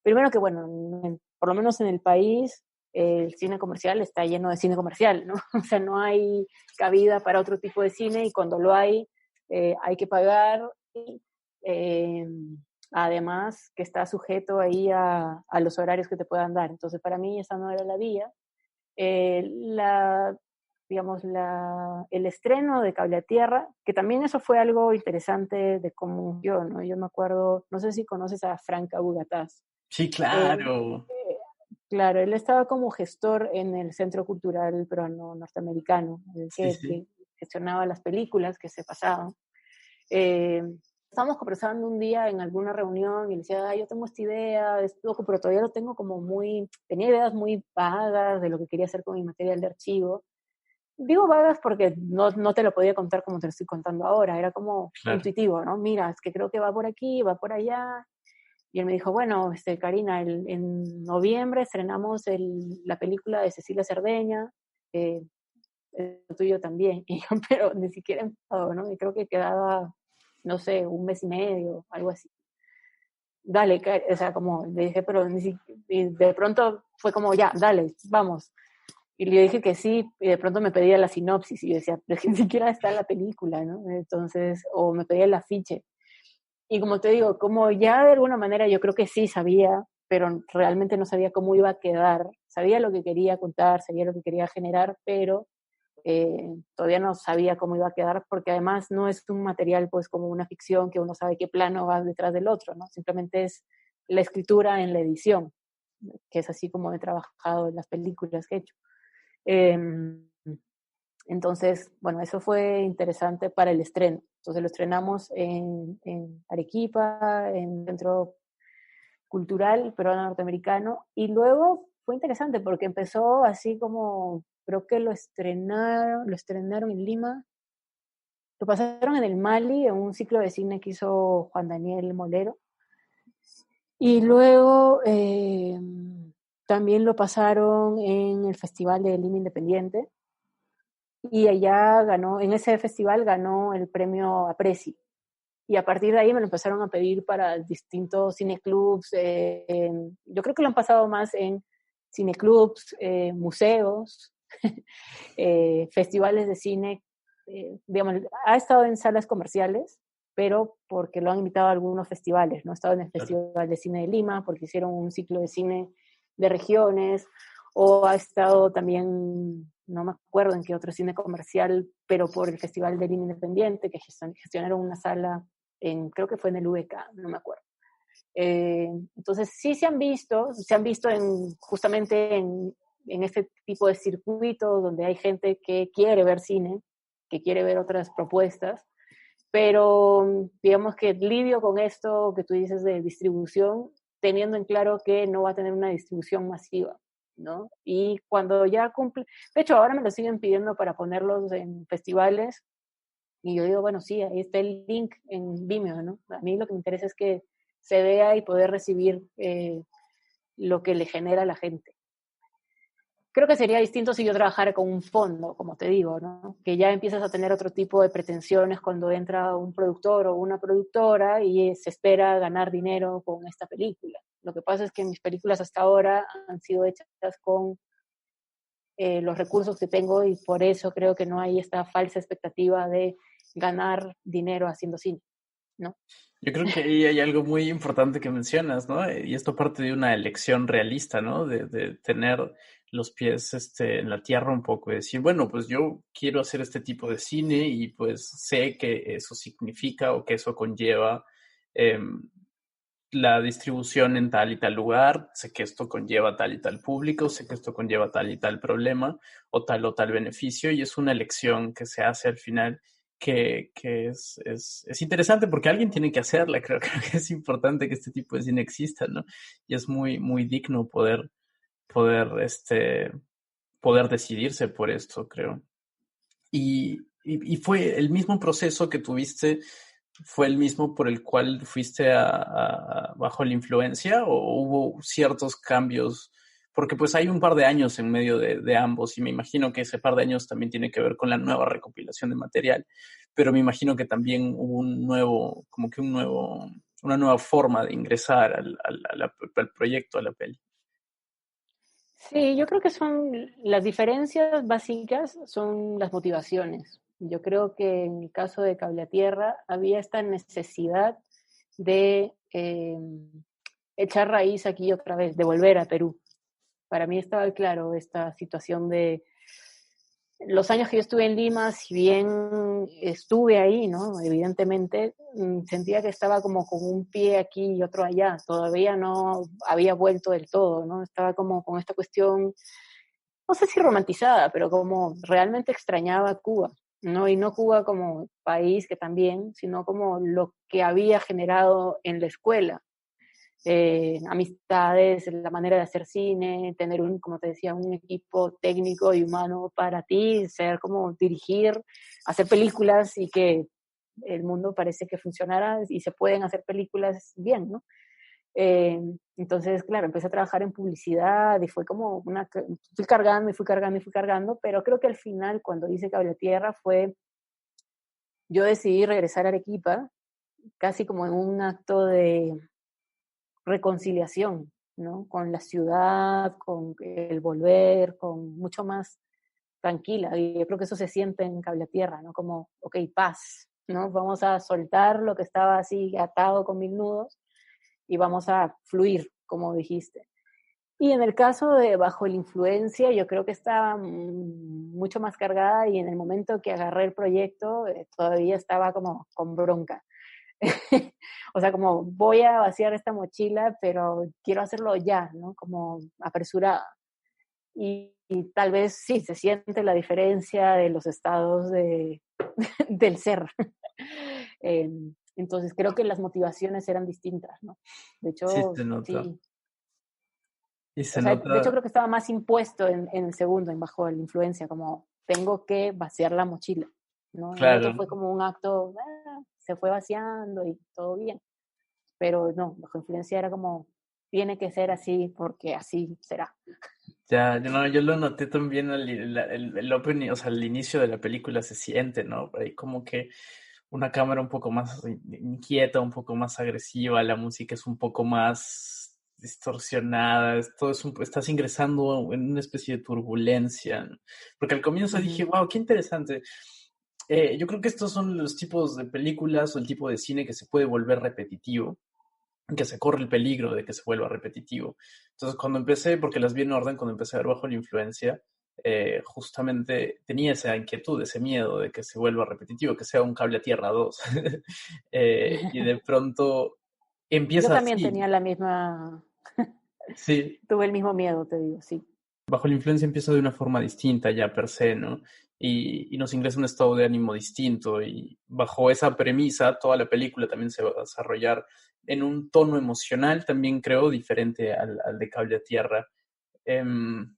Primero que, bueno, por lo menos en el país, el cine comercial está lleno de cine comercial, ¿no? O sea, no hay cabida para otro tipo de cine y cuando lo hay que pagar. Y, eh, además, que está sujeto ahí a los horarios que te puedan dar. Entonces, para mí esa no era la vía. La, digamos, el estreno de Cable a Tierra, que también eso fue algo interesante de cómo yo, ¿no? Yo me acuerdo, no sé si conoces a Frank Abugataz. Sí, Él, claro. claro, él estaba como gestor en el Centro Cultural Peruano Norteamericano, el Sí, que sí. gestionaba las películas que se pasaban. Eh, Estábamos conversando un día en alguna reunión y le decía, yo tengo esta idea, es loco, pero todavía lo tengo como tenía ideas muy vagas de lo que quería hacer con mi material de archivo. Digo vagas porque no te lo podía contar como te lo estoy contando ahora, era como Claro. intuitivo, ¿no? Mira, es que creo que va por aquí, va por allá. Y él me dijo, bueno, Karina, en noviembre estrenamos la película de Cecilia Cerdeña, eh, el tuyo también. Y yo, pero ni siquiera he empezado, ¿no? Y creo que quedaba, no sé, un mes y medio, algo así. Dale, o sea, como le dije, pero y de pronto fue como, ya, dale, vamos. Y le dije que sí, y de pronto me pedía la sinopsis, y yo decía, pero que ni siquiera está la película, ¿no? Entonces, o me pedía el afiche. Y como te digo, como ya de alguna manera yo creo que sí sabía, pero realmente no sabía cómo iba a quedar. Sabía lo que quería contar, sabía lo que quería generar, pero todavía no sabía cómo iba a quedar, porque además no es un material pues como una ficción que uno sabe qué plano va detrás del otro, ¿no? Simplemente es la escritura en la edición, que es así como he trabajado en las películas que he hecho. Eh, entonces, bueno, eso fue interesante para el estreno. Entonces lo estrenamos en Arequipa, en Centro Cultural Peruano Norteamericano, y luego fue interesante porque empezó así como, creo que lo estrenaron en Lima, lo pasaron en el Mali, en un ciclo de cine que hizo Juan Daniel Molero, y luego también lo pasaron en el Festival de Lima Independiente, y allá ganó, en ese festival ganó el premio Apreci. Y a partir de ahí me lo empezaron a pedir para distintos cineclubs. Yo creo que lo han pasado más en cineclubs, museos, festivales de cine. Digamos, ha estado en salas comerciales, pero porque lo han invitado a algunos festivales. ¿No? Ha estado en el Claro. Festival de Cine de Lima, porque hicieron un ciclo de cine de regiones, o ha estado también, no me acuerdo en qué otro cine comercial, pero por el Festival de Lima Independiente, que gestionaron una sala creo que fue en el UBK, no me acuerdo. Entonces sí se han visto justamente en este tipo de circuitos donde hay gente que quiere ver cine, que quiere ver otras propuestas, pero digamos que lidio con esto que tú dices de distribución, teniendo en claro que no va a tener una distribución masiva, ¿no? Y cuando ya cumple, de hecho ahora me lo siguen pidiendo para ponerlos en festivales, y yo digo, bueno, sí, ahí está el link en Vimeo, ¿no? A mí lo que me interesa es que se vea y poder recibir lo que le genera a la gente. Creo que sería distinto si yo trabajara con un fondo, como te digo, ¿no? Que ya empiezas a tener otro tipo de pretensiones cuando entra un productor o una productora y se espera ganar dinero con esta película. Lo que pasa es que mis películas hasta ahora han sido hechas con los recursos que tengo y por eso creo que no hay esta falsa expectativa de ganar dinero haciendo cine, ¿no? Yo creo que ahí hay algo muy importante que mencionas, ¿no? Y esto parte de una elección realista, ¿no? De tener los pies en la tierra un poco y decir, bueno, pues yo quiero hacer este tipo de cine y pues sé que eso significa o que eso conlleva la distribución en tal y tal lugar, sé que esto conlleva tal y tal público, sé que esto conlleva tal y tal problema o tal beneficio, y es una elección que se hace al final que es interesante porque alguien tiene que hacerla. Creo que es importante que este tipo de cine exista, ¿no? Y es muy digno poder, poder decidirse por esto, creo. Y fue el mismo proceso que tuviste, fue el mismo por el cual fuiste bajo la influencia, o hubo ciertos cambios, porque pues hay un par de años en medio de ambos, y me imagino que ese par de años también tiene que ver con la nueva recopilación de material, pero me imagino que también hubo un nuevo, como que una nueva forma de ingresar al proyecto, a la peli. Sí, yo creo que son las diferencias básicas, son las motivaciones. Yo creo que en el caso de Cable a Tierra había esta necesidad de echar raíz aquí otra vez, de volver a Perú. Para mí estaba claro esta situación de los años que yo estuve en Lima, si bien estuve ahí, ¿no? Evidentemente, sentía que estaba como con un pie aquí y otro allá. Todavía no había vuelto del todo, ¿no? Estaba como con esta cuestión, no sé si romantizada, pero como realmente extrañaba Cuba, ¿no? Y no Cuba como país, que también, sino como lo que había generado en la escuela, amistades, la manera de hacer cine, tener como te decía, un equipo técnico y humano para ti, ser como dirigir, hacer películas y que el mundo parece que funcionara y se pueden hacer películas bien, ¿no? Eh, entonces, claro, empecé a trabajar en publicidad y fue como fui cargando y fui cargando y fui cargando, pero creo que al final, cuando hice Cable a Tierra, yo decidí regresar a Arequipa, casi como en un acto de reconciliación, ¿no? Con la ciudad, con el volver, con mucho más tranquila. Y yo creo que eso se siente en Cable a Tierra, ¿no? Como, ok, paz, ¿no? Vamos a soltar lo que estaba así atado con mil nudos y vamos a fluir, como dijiste. Y en el caso de Bajo la Influencia, yo creo que estaba mucho más cargada y en el momento que agarré el proyecto, todavía estaba como con bronca. O sea, como voy a vaciar esta mochila, pero quiero hacerlo ya, ¿no? Como apresurada. Y tal vez sí, se siente la diferencia de los estados del ser. Entonces creo que las motivaciones eran distintas, ¿no? De Sí, hecho, se nota. sí. Y O se sea, de hecho nota, creo que estaba más impuesto en el segundo, en Bajo la Influencia, como tengo que vaciar la mochila, ¿no? En el otro claro. fue como un acto, se fue vaciando y todo bien. Pero no, Bajo Influencia era como, tiene que ser así porque así será. Ya, no, yo lo noté también el opening, o sea, el inicio de la película se siente, ¿no? Hay como que una cámara un poco más inquieta, un poco más agresiva, la música es un poco más distorsionada, estás ingresando en una especie de turbulencia, ¿no? Porque al comienzo dije, Ujú. wow, qué interesante. Yo creo que estos son los tipos de películas o el tipo de cine que se puede volver repetitivo, que se corre el peligro de que se vuelva repetitivo. Entonces, cuando empecé, porque las vi en orden, cuando empecé a ver Bajo la Influencia, justamente tenía esa inquietud, ese miedo de que se vuelva repetitivo, que sea un Cable a Tierra 2. Y de pronto Yo empieza también así, tenía la misma, sí. tuve el mismo miedo, te digo, sí. Bajo la Influencia empieza de una forma distinta ya per se, ¿no? Y nos ingresa un estado de ánimo distinto, y bajo esa premisa toda la película también se va a desarrollar en un tono emocional, también creo, diferente al de Cable a Tierra. Em,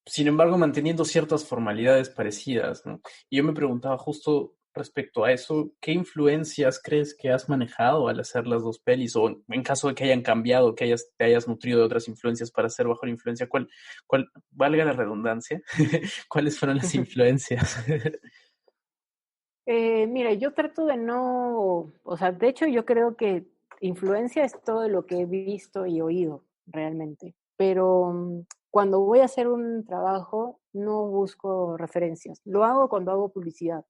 Sin embargo, manteniendo ciertas formalidades parecidas, ¿no? Y yo me preguntaba justo respecto a eso, ¿qué influencias crees que has manejado al hacer las dos pelis? O en caso de que hayan cambiado, que te hayas nutrido de otras influencias para hacer Bajo la Influencia, valga la redundancia, ¿cuáles fueron las influencias? Mira, yo trato de no, o sea, de hecho yo creo que influencia es todo lo que he visto y oído realmente, pero cuando voy a hacer un trabajo no busco referencias, lo hago cuando hago publicidad,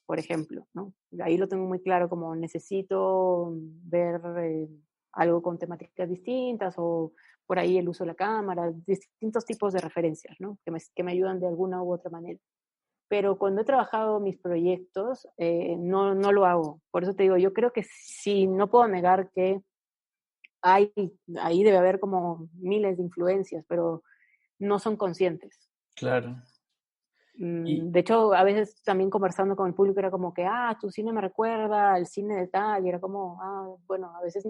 por ejemplo, ¿no? Ahí lo tengo muy claro, como necesito ver algo con temáticas distintas o por ahí el uso de la cámara, distintos tipos de referencias, ¿no? Que me ayudan de alguna u otra manera. pero cuando he trabajado mis proyectos, no lo hago. Por eso te digo, yo creo que sí, no puedo negar que hay, ahí debe haber como miles de influencias, pero no son conscientes. Claro. Y De hecho, a veces también conversando con el público era como que, tu cine me recuerda al cine de tal, y era como, bueno, a veces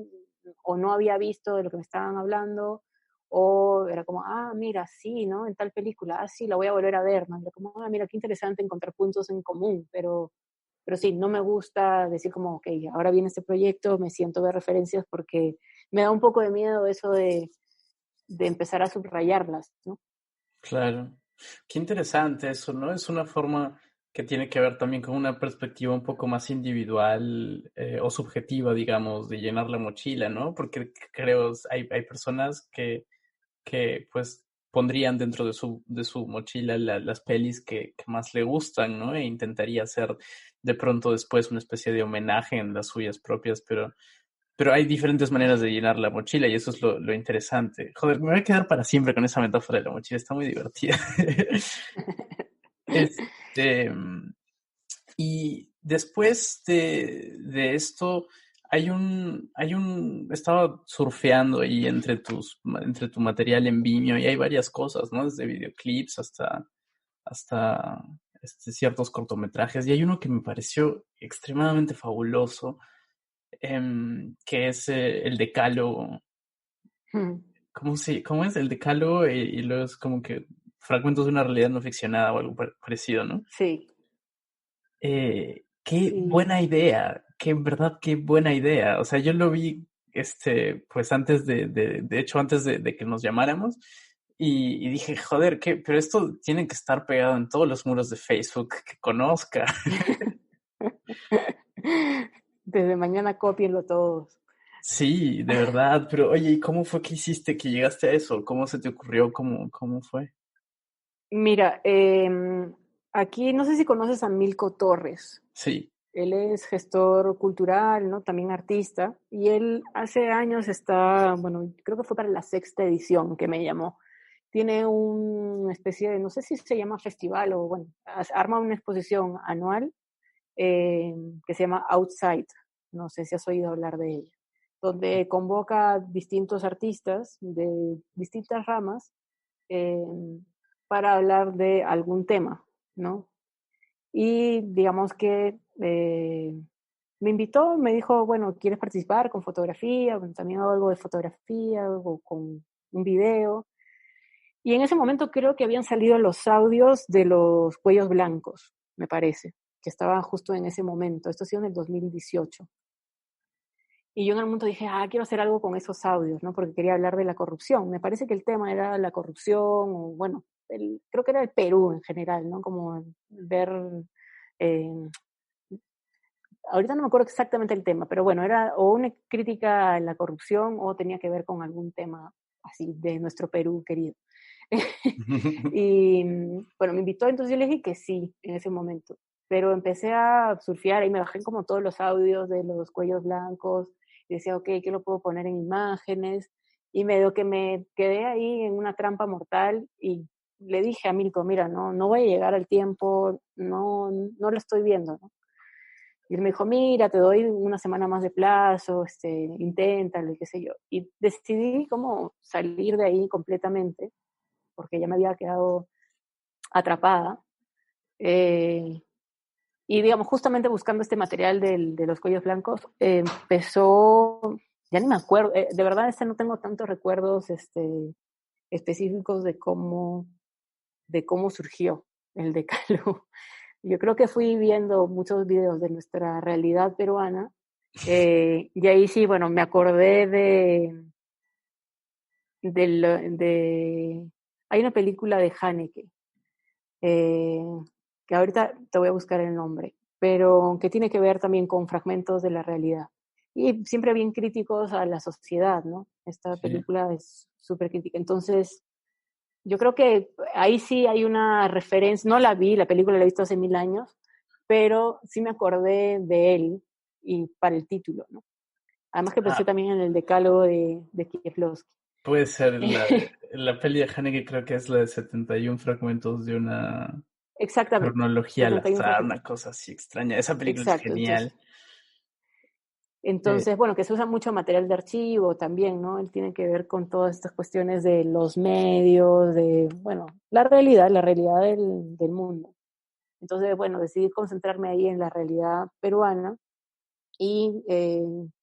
o no había visto de lo que me estaban hablando, o era como, mira, sí, ¿no? En tal película, sí, la voy a volver a ver, ¿no? Era como, mira, qué interesante encontrar puntos en común, pero sí, no me gusta decir como, ok, ahora viene este proyecto, me siento ver referencias porque me da un poco de miedo eso de empezar a subrayarlas, ¿no? claro. Qué interesante eso, ¿no? Es una forma que tiene que ver también con una perspectiva un poco más individual o subjetiva, digamos, de llenar la mochila, ¿no? Porque creo hay personas que pues pondrían dentro de su mochila las pelis que más le gustan, ¿no? E intentaría hacer de pronto después una especie de homenaje en las suyas propias, pero hay diferentes maneras de llenar la mochila y eso es lo interesante. Joder, me voy a quedar para siempre con esa metáfora de la mochila, está muy divertida. Este, y después de esto, estaba surfeando ahí entre tu material en Vimeo y hay varias cosas, ¿no? Desde videoclips hasta ciertos cortometrajes. Y hay uno que me pareció extremadamente fabuloso, que es el Decálogo. Hmm. ¿Cómo es? El Decálogo y luego es como que fragmentos de una realidad no ficcionada o algo parecido, ¿no? Sí, Qué sí. buena idea, qué en verdad, qué buena idea. O sea, yo lo vi, pues antes de hecho, antes de que nos llamáramos y dije, joder, pero esto tiene que estar pegado en todos los muros de Facebook que conozca. Desde mañana cópienlo todos. Sí, de verdad, pero oye, ¿y cómo fue que hiciste que llegaste a eso? ¿Cómo se te ocurrió? ¿Cómo fue? Mira, aquí no sé si conoces a Milko Torres. Sí, Él es gestor cultural, ¿no? También artista. Y él hace años está, bueno, creo que fue para la sexta edición que me llamó. Tiene una especie de, no sé si se llama festival o, bueno, arma una exposición anual que se llama Outside. No sé si has oído hablar de ella. Donde convoca distintos artistas de distintas ramas eh, para hablar de algún tema, ¿no? Y digamos que me invitó, me dijo, bueno, ¿quieres participar con fotografía? Bueno, también hago algo de fotografía o con un video. Y en ese momento creo que habían salido los audios de los Cuellos Blancos, me parece, que estaban justo en ese momento. Esto ha sido en el 2018. Y yo en el momento dije, quiero hacer algo con esos audios, ¿no? Porque quería hablar de la corrupción. Me parece que el tema era la corrupción, o bueno, creo que era el Perú en general, ¿no? Como ver, eh, ahorita no me acuerdo exactamente el tema, pero bueno, era o una crítica a la corrupción o tenía que ver con algún tema así de nuestro Perú querido. Y bueno, me invitó, entonces yo le dije que sí en ese momento, pero empecé a surfear y me bajé como todos los audios de los Cuellos Blancos y decía, ok, ¿qué lo puedo poner en imágenes? Y medio que me quedé ahí en una trampa mortal y le dije a Milko, mira, no voy a llegar al tiempo, no lo estoy viendo, ¿no? Y él me dijo, mira, te doy una semana más de plazo, inténtalo, qué sé yo. Y decidí como salir de ahí completamente, porque ya me había quedado atrapada. Eh, y digamos, justamente buscando este material de los cuellos blancos, empezó, ya ni me acuerdo, de verdad no tengo tantos recuerdos específicos de cómo surgió el decálogo. Yo creo que fui viendo muchos videos de nuestra realidad peruana y ahí sí, bueno, me acordé de hay una película de Haneke eh, que ahorita te voy a buscar el nombre, pero que tiene que ver también con fragmentos de la realidad. Y siempre bien críticos a la sociedad, ¿no? Esta sí. película es súper crítica. Entonces, yo creo que ahí sí hay una referencia, no la vi, la película la he visto hace 1000 años, pero sí me acordé de él y para el título, ¿no? Además que pensé Ah, también en el decálogo de Kieslowski. puede ser la peli de Haneke, creo que es la de 71 fragmentos de una. exactamente, cronología al 71 azar, frases. una cosa así extraña. Esa película es Exacto, genial. entonces, bueno, que se usa mucho material de archivo también, ¿no? Él tiene que ver con todas estas cuestiones de los medios, de, bueno, la realidad del mundo. Entonces, bueno, decidí concentrarme ahí en la realidad peruana y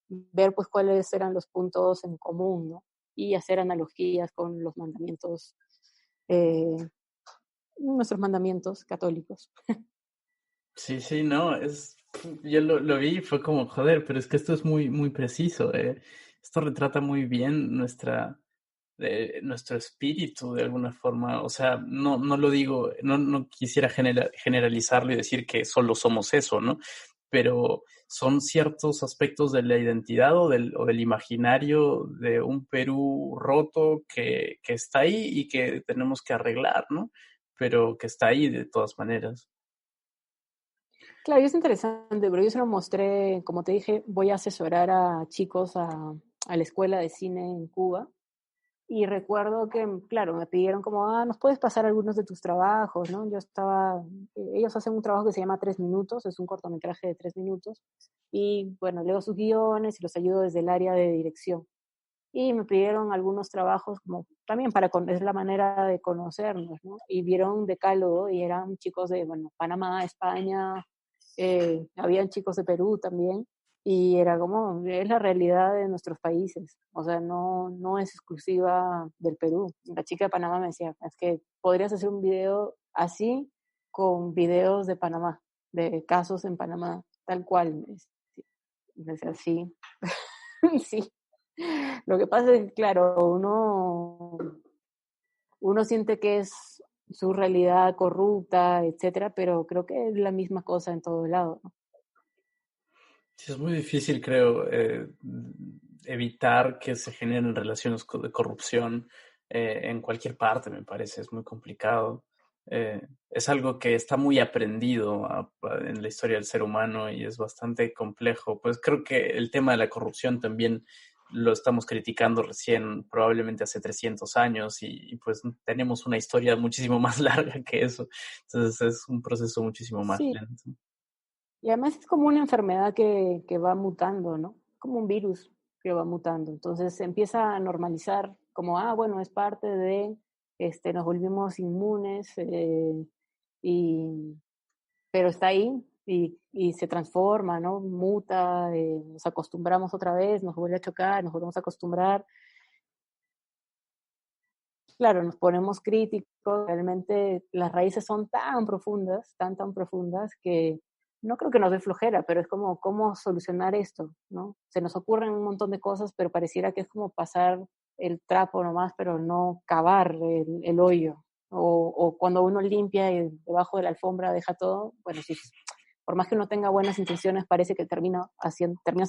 ver pues cuáles eran los puntos en común, ¿no? Y hacer analogías con los mandamientos, eh, nuestros mandamientos católicos. Sí, sí, no, yo lo vi y fue como, joder, pero es que esto es muy, muy preciso, esto retrata muy bien nuestro espíritu de alguna forma, o sea, no lo digo, no quisiera generalizarlo y decir que solo somos eso, ¿no? Pero son ciertos aspectos de la identidad o del imaginario de un Perú roto que está ahí y que tenemos que arreglar, ¿no? Pero que está ahí de todas maneras. Claro, y es interesante, pero yo se lo mostré, como te dije, voy a asesorar a chicos a la escuela de cine en Cuba. Y recuerdo que, claro, me pidieron como, nos puedes pasar algunos de tus trabajos, ¿no? Yo estaba, ellos hacen un trabajo que se llama 3 minutos, es un cortometraje de 3 minutos. Y bueno, leo sus guiones y los ayudo desde el área de dirección. Y me pidieron algunos trabajos como también es la manera de conocernos, ¿no? Y vieron Decálogo y eran chicos de, bueno, Panamá, España, habían chicos de Perú también, y era como, es la realidad de nuestros países, o sea, no es exclusiva del Perú. La chica de Panamá me decía, es que podrías hacer un video así con videos de Panamá, de casos en Panamá, tal cual. Me decía, sí, sí. Lo que pasa es que, claro, uno siente que es su realidad corrupta, etcétera, pero creo que es la misma cosa en todo lado, ¿no? Sí, es muy difícil, creo, evitar que se generen relaciones de corrupción en cualquier parte, me parece, es muy complicado. Es algo que está muy aprendido en la historia del ser humano y es bastante complejo. Pues creo que el tema de la corrupción también lo estamos criticando recién, probablemente hace 300 años, y pues tenemos una historia muchísimo más larga que eso. Entonces es un proceso muchísimo más Sí, lento. y además es como una enfermedad que va mutando, ¿no? Como un virus que va mutando. Entonces se empieza a normalizar como, bueno, es parte de, nos volvimos inmunes, y, pero está ahí y se transforma, ¿no? Muta, nos acostumbramos otra vez, nos vuelve a chocar, nos volvemos a acostumbrar. Claro, nos ponemos críticos, realmente las raíces son tan profundas, tan profundas, que no creo que nos dé flojera, pero es como, ¿cómo solucionar esto? ¿No? Se nos ocurren un montón de cosas, pero pareciera que es como pasar el trapo nomás, pero no cavar el hoyo. O cuando uno limpia y debajo de la alfombra deja todo, bueno, sí, por más que uno tenga buenas intenciones, parece que terminas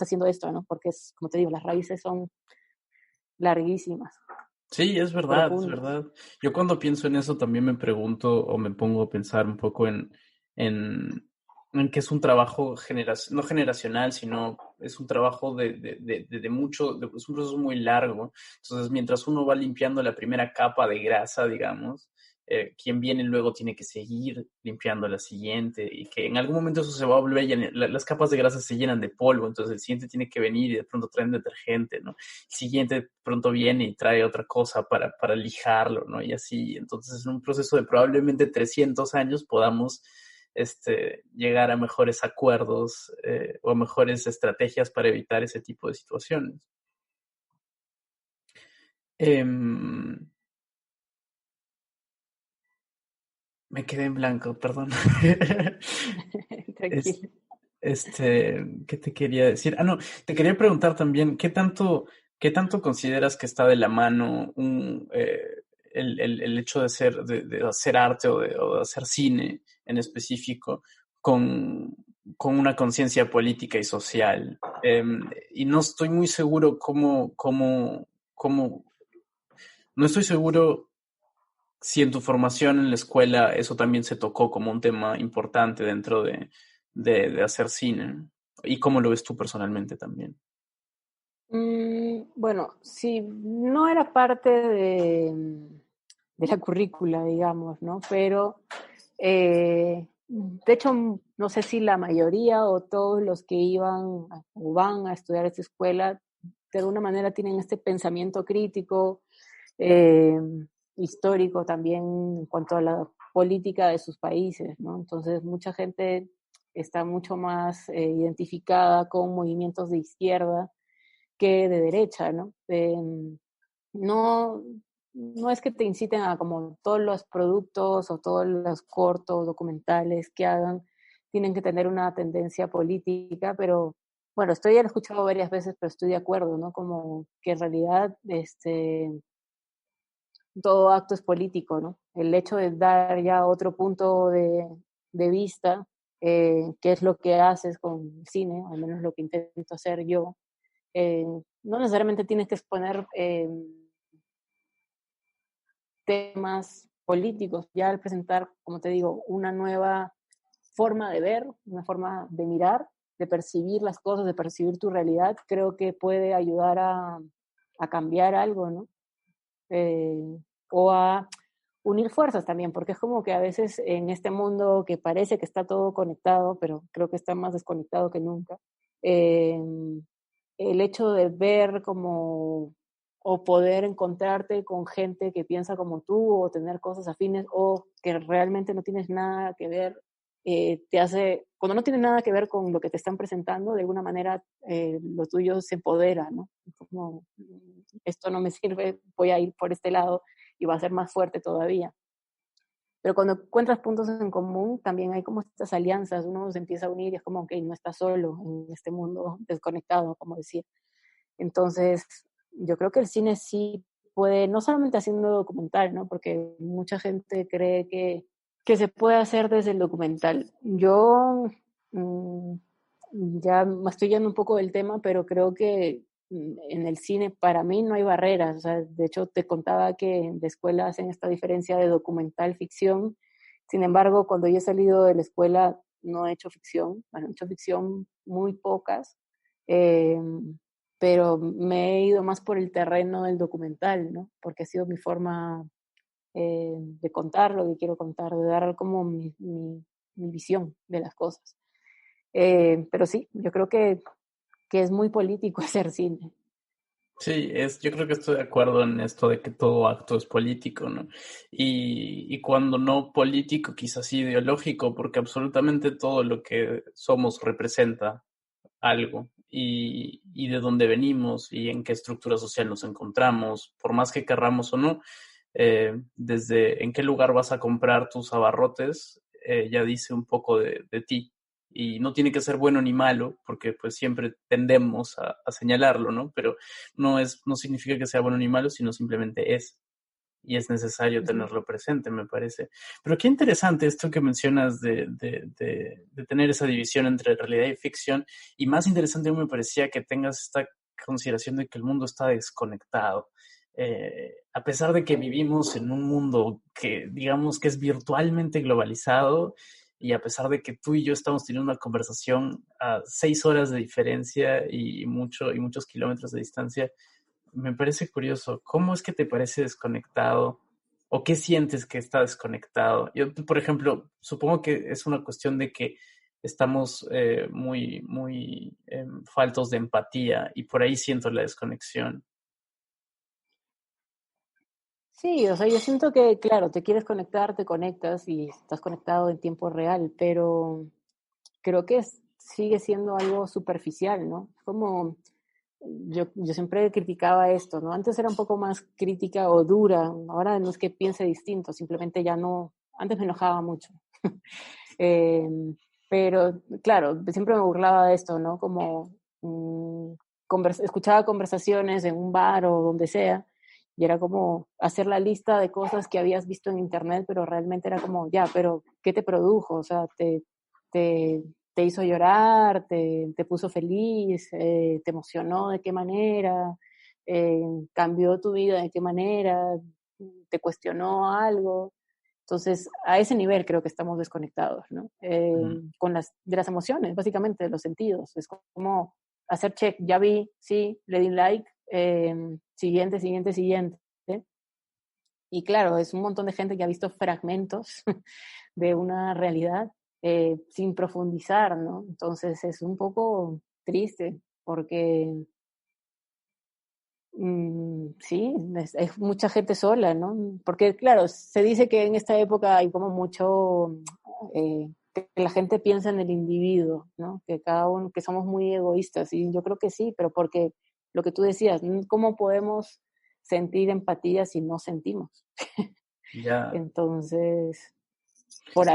haciendo esto, ¿no? Porque es, como te digo, las raíces son larguísimas, Sí, es verdad, es profundas. verdad. Yo cuando pienso en eso también me pregunto o me pongo a pensar un poco en, en que es un trabajo no generacional, sino es un trabajo de mucho, es un proceso muy largo. Entonces, mientras uno va limpiando la primera capa de grasa, digamos, quien viene luego tiene que seguir limpiando la siguiente y que en algún momento eso se va a volver, las capas de grasa se llenan de polvo, entonces el siguiente tiene que venir y de pronto traen detergente, ¿no? Siguiente pronto viene y trae otra cosa para lijarlo, ¿no? Y así, entonces en un proceso de probablemente 300 años podamos llegar a mejores acuerdos o a mejores estrategias para evitar ese tipo de situaciones. Em, Me quedé en blanco, perdón. Es, Tranquilo. ¿Qué te quería decir? No, te quería preguntar también, ¿qué tanto consideras que está de la mano el hecho de hacer arte o de hacer cine en específico con una conciencia política y social? Y no estoy muy seguro no estoy seguro si en tu formación en la escuela eso también se tocó como un tema importante dentro de hacer cine. ¿Y cómo lo ves tú personalmente también? Bueno, sí, no era parte de la currícula, digamos, ¿no? Pero De hecho, no sé si la mayoría o todos los que iban o van a estudiar esta escuela, de alguna manera tienen este pensamiento crítico, eh, histórico también en cuanto a la política de sus países, ¿no? Entonces, mucha gente está mucho más identificada con movimientos de izquierda que de derecha, ¿no? No, no es que te inciten a como todos los productos o todos los cortos, documentales que hagan, tienen que tener una tendencia política, pero bueno, esto ya lo he escuchado varias veces, pero estoy de acuerdo, ¿no? Como que en realidad todo acto es político, ¿no? El hecho de dar ya otro punto de vista, que es lo que haces con el cine, al menos lo que intento hacer yo, no necesariamente tienes que exponer temas políticos, ya al presentar, como te digo, una nueva forma de ver, una forma de mirar, de percibir las cosas, de percibir tu realidad, creo que puede ayudar a cambiar algo, ¿no? O a unir fuerzas también, porque es como que a veces en este mundo que parece que está todo conectado, pero creo que está más desconectado que nunca, eh, el hecho de ver como o poder encontrarte con gente que piensa como tú o tener cosas afines o que realmente no tienes nada que ver, te hace, cuando no tiene nada que ver con lo que te están presentando, de alguna manera lo tuyo se empodera, ¿no? Como, esto no me sirve, voy a ir por este lado y va a ser más fuerte todavía. Pero cuando encuentras puntos en común, también hay como estas alianzas, uno se empieza a unir y es como, ok, no estás solo en este mundo desconectado, como decía. Entonces, yo creo que el cine sí puede, no solamente haciendo documental, ¿no? Porque mucha gente cree que se puede hacer desde el documental. Yo ya me estoy yendo un poco del tema, pero creo que en el cine para mí no hay barreras. O sea, de hecho, te contaba que en la escuela hacen esta diferencia de documental, ficción. Sin embargo, cuando yo he salido de la escuela no he hecho ficción, bueno, he hecho ficción muy pocas. Eh, pero me he ido más por el terreno del documental, ¿no? Porque ha sido mi forma de contar lo que quiero contar, de dar como mi visión de las cosas. Pero sí, yo creo que es muy político hacer cine. Sí, yo creo que estoy de acuerdo en esto de que todo acto es político, ¿no? Y cuando no político, quizás sí ideológico, porque absolutamente todo lo que somos representa algo y de dónde venimos y en qué estructura social nos encontramos, por más que querramos o no, desde en qué lugar vas a comprar tus abarrotes, ya dice un poco de ti. Y no tiene que ser bueno ni malo, porque pues siempre tendemos a señalarlo, ¿no? Pero no significa que sea bueno ni malo, sino simplemente es. Y es necesario Ujú. tenerlo presente, me parece. Pero qué interesante esto que mencionas de tener esa división entre realidad y ficción. Y más interesante me parecía que tengas esta consideración de que el mundo está desconectado. A pesar de que vivimos en un mundo que digamos que es virtualmente globalizado, y a pesar de que tú y yo estamos teniendo una conversación a 6 horas de diferencia y muchos kilómetros de distancia, me parece curioso. ¿Cómo es que te parece desconectado? ¿O qué sientes que está desconectado? Yo, por ejemplo, supongo que es una cuestión de que estamos muy faltos de empatía y por ahí siento la desconexión. Sí, o sea, yo siento que, claro, te quieres conectar, te conectas y estás conectado en tiempo real, pero creo que sigue siendo algo superficial, ¿no? Como yo siempre criticaba esto, ¿no? Antes era un poco más crítica o dura, ahora no es que piense distinto, simplemente ya no, antes me enojaba mucho. Eh, pero claro, siempre me burlaba de esto, ¿no? Como escuchaba conversaciones en un bar o donde sea, y era como hacer la lista de cosas que habías visto en internet, pero realmente era como, ya, pero ¿qué te produjo? O sea, te, te hizo llorar, te puso feliz, te emocionó de qué manera, cambió tu vida de qué manera, te cuestionó algo. Entonces, a ese nivel creo que estamos desconectados, ¿no? Ujú. De las emociones, básicamente, de los sentidos. Es como hacer check, ya vi, sí, le di like, siguiente, siguiente, siguiente. Y claro, es un montón de gente que ha visto fragmentos de una realidad sin profundizar, ¿no? Entonces es un poco triste porque sí, es mucha gente sola, ¿no? Porque claro, se dice que en esta época hay como mucho, que la gente piensa en el individuo, ¿no? Que cada uno, que somos muy egoístas, y yo creo que sí, pero porque lo que tú decías, ¿cómo podemos sentir empatía si no sentimos? Ya. Entonces, Tú- por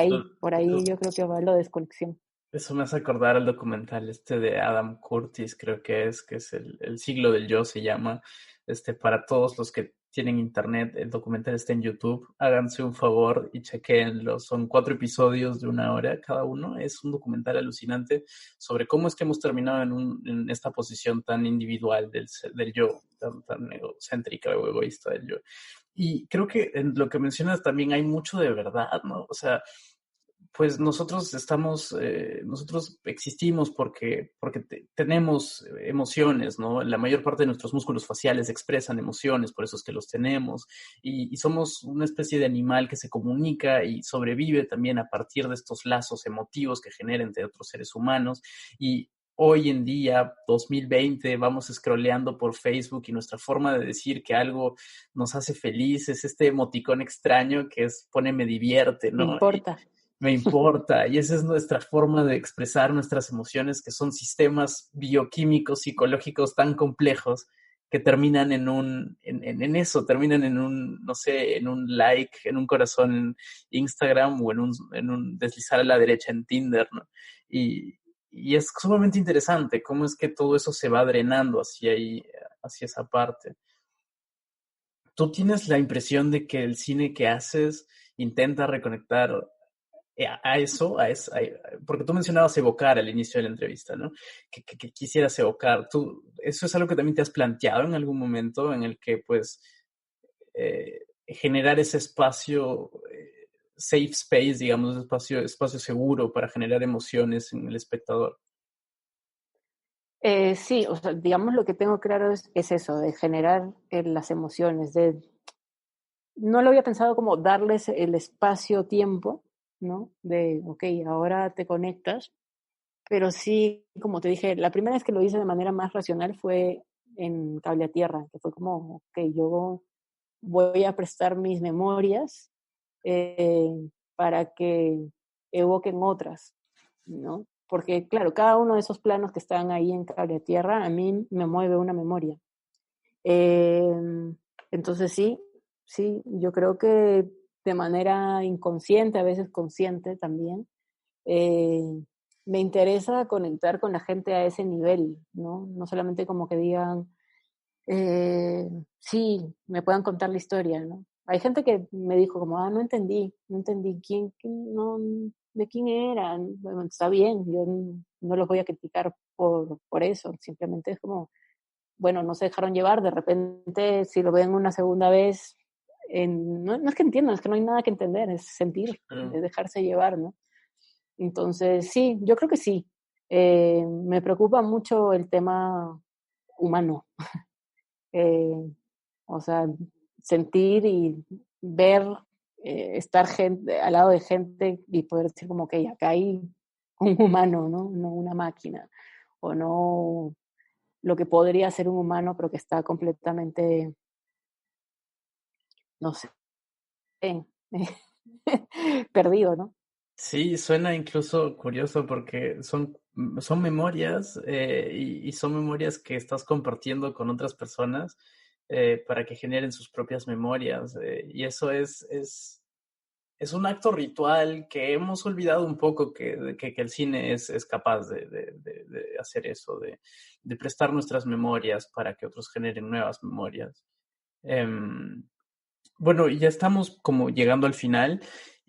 ahí tú- yo creo que va la desconexión. Eso me hace acordar al documental este de Adam Curtis, creo que es el siglo del yo, se llama. Para todos los que tienen internet, el documental está en YouTube. Háganse un favor y chequéenlo. Son 4 episodios de 1 hora cada uno. Es un documental alucinante sobre cómo es que hemos terminado en esta posición tan individual del yo, tan egocéntrica o egoísta del yo. Y creo que en lo que mencionas también hay mucho de verdad, ¿no? O sea, pues nosotros existimos porque tenemos emociones, ¿no? La mayor parte de nuestros músculos faciales expresan emociones, por eso es que los tenemos, y somos una especie de animal que se comunica y sobrevive también a partir de estos lazos emotivos que genera entre otros seres humanos, y hoy en día, 2020, vamos scrolleando por Facebook y nuestra forma de decir que algo nos hace feliz es este emoticón extraño que es pone me divierte, Me ¿no? importa. Me importa. Y esa es nuestra forma de expresar nuestras emociones, que son sistemas bioquímicos, psicológicos tan complejos que terminan en eso, terminan en un, no sé, en un like, en un corazón en Instagram o en un deslizar a la derecha en Tinder, ¿no? Y, y es sumamente interesante cómo es que todo eso se va drenando hacia ahí, hacia esa parte. ¿Tú tienes la impresión de que el cine que haces intenta reconectar a eso, porque tú mencionabas evocar al inicio de la entrevista, ¿no? Que quisieras evocar. ¿Eso es algo que también te has planteado en algún momento en el que, pues, generar ese espacio, safe space, digamos, espacio seguro para generar emociones en el espectador? Sí, o sea, digamos lo que tengo claro es eso, de generar las emociones, no lo había pensado como darles el espacio-tiempo, ¿no? De, ok, ahora te conectas, pero sí, como te dije, la primera vez que lo hice de manera más racional fue en Cable a Tierra, que fue como, ok, yo voy a prestar mis memorias para que evoquen otras, ¿no? Porque, claro, cada uno de esos planos que están ahí en Cable a Tierra, a mí me mueve una memoria. Eh, entonces sí, sí, yo creo que de manera inconsciente, a veces consciente también, eh, me interesa conectar con la gente a ese nivel, ¿no? No solamente como que digan, sí, me puedan contar la historia, ¿no? Hay gente que me dijo como, no entendí, no entendí no, de quién eran. Bueno, está bien, yo no los voy a criticar por eso, simplemente es como, bueno, no se dejaron llevar, de repente si lo ven una segunda vez, no es que entiendan, es que no hay nada que entender, es sentir, es dejarse llevar, ¿no? Entonces, sí, yo creo que sí. Me preocupa mucho el tema humano. Eh, o sea, sentir y ver, estar al lado de gente y poder decir como que acá hay un humano, ¿no? No una máquina. O no lo que podría ser un humano, pero que está completamente, no sé, perdido, ¿no? Sí, suena incluso curioso porque son memorias y son memorias que estás compartiendo con otras personas para que generen sus propias memorias. Y eso es un acto ritual que hemos olvidado un poco que el cine es capaz de hacer eso, de prestar nuestras memorias para que otros generen nuevas memorias. Em, bueno, ya estamos como llegando al final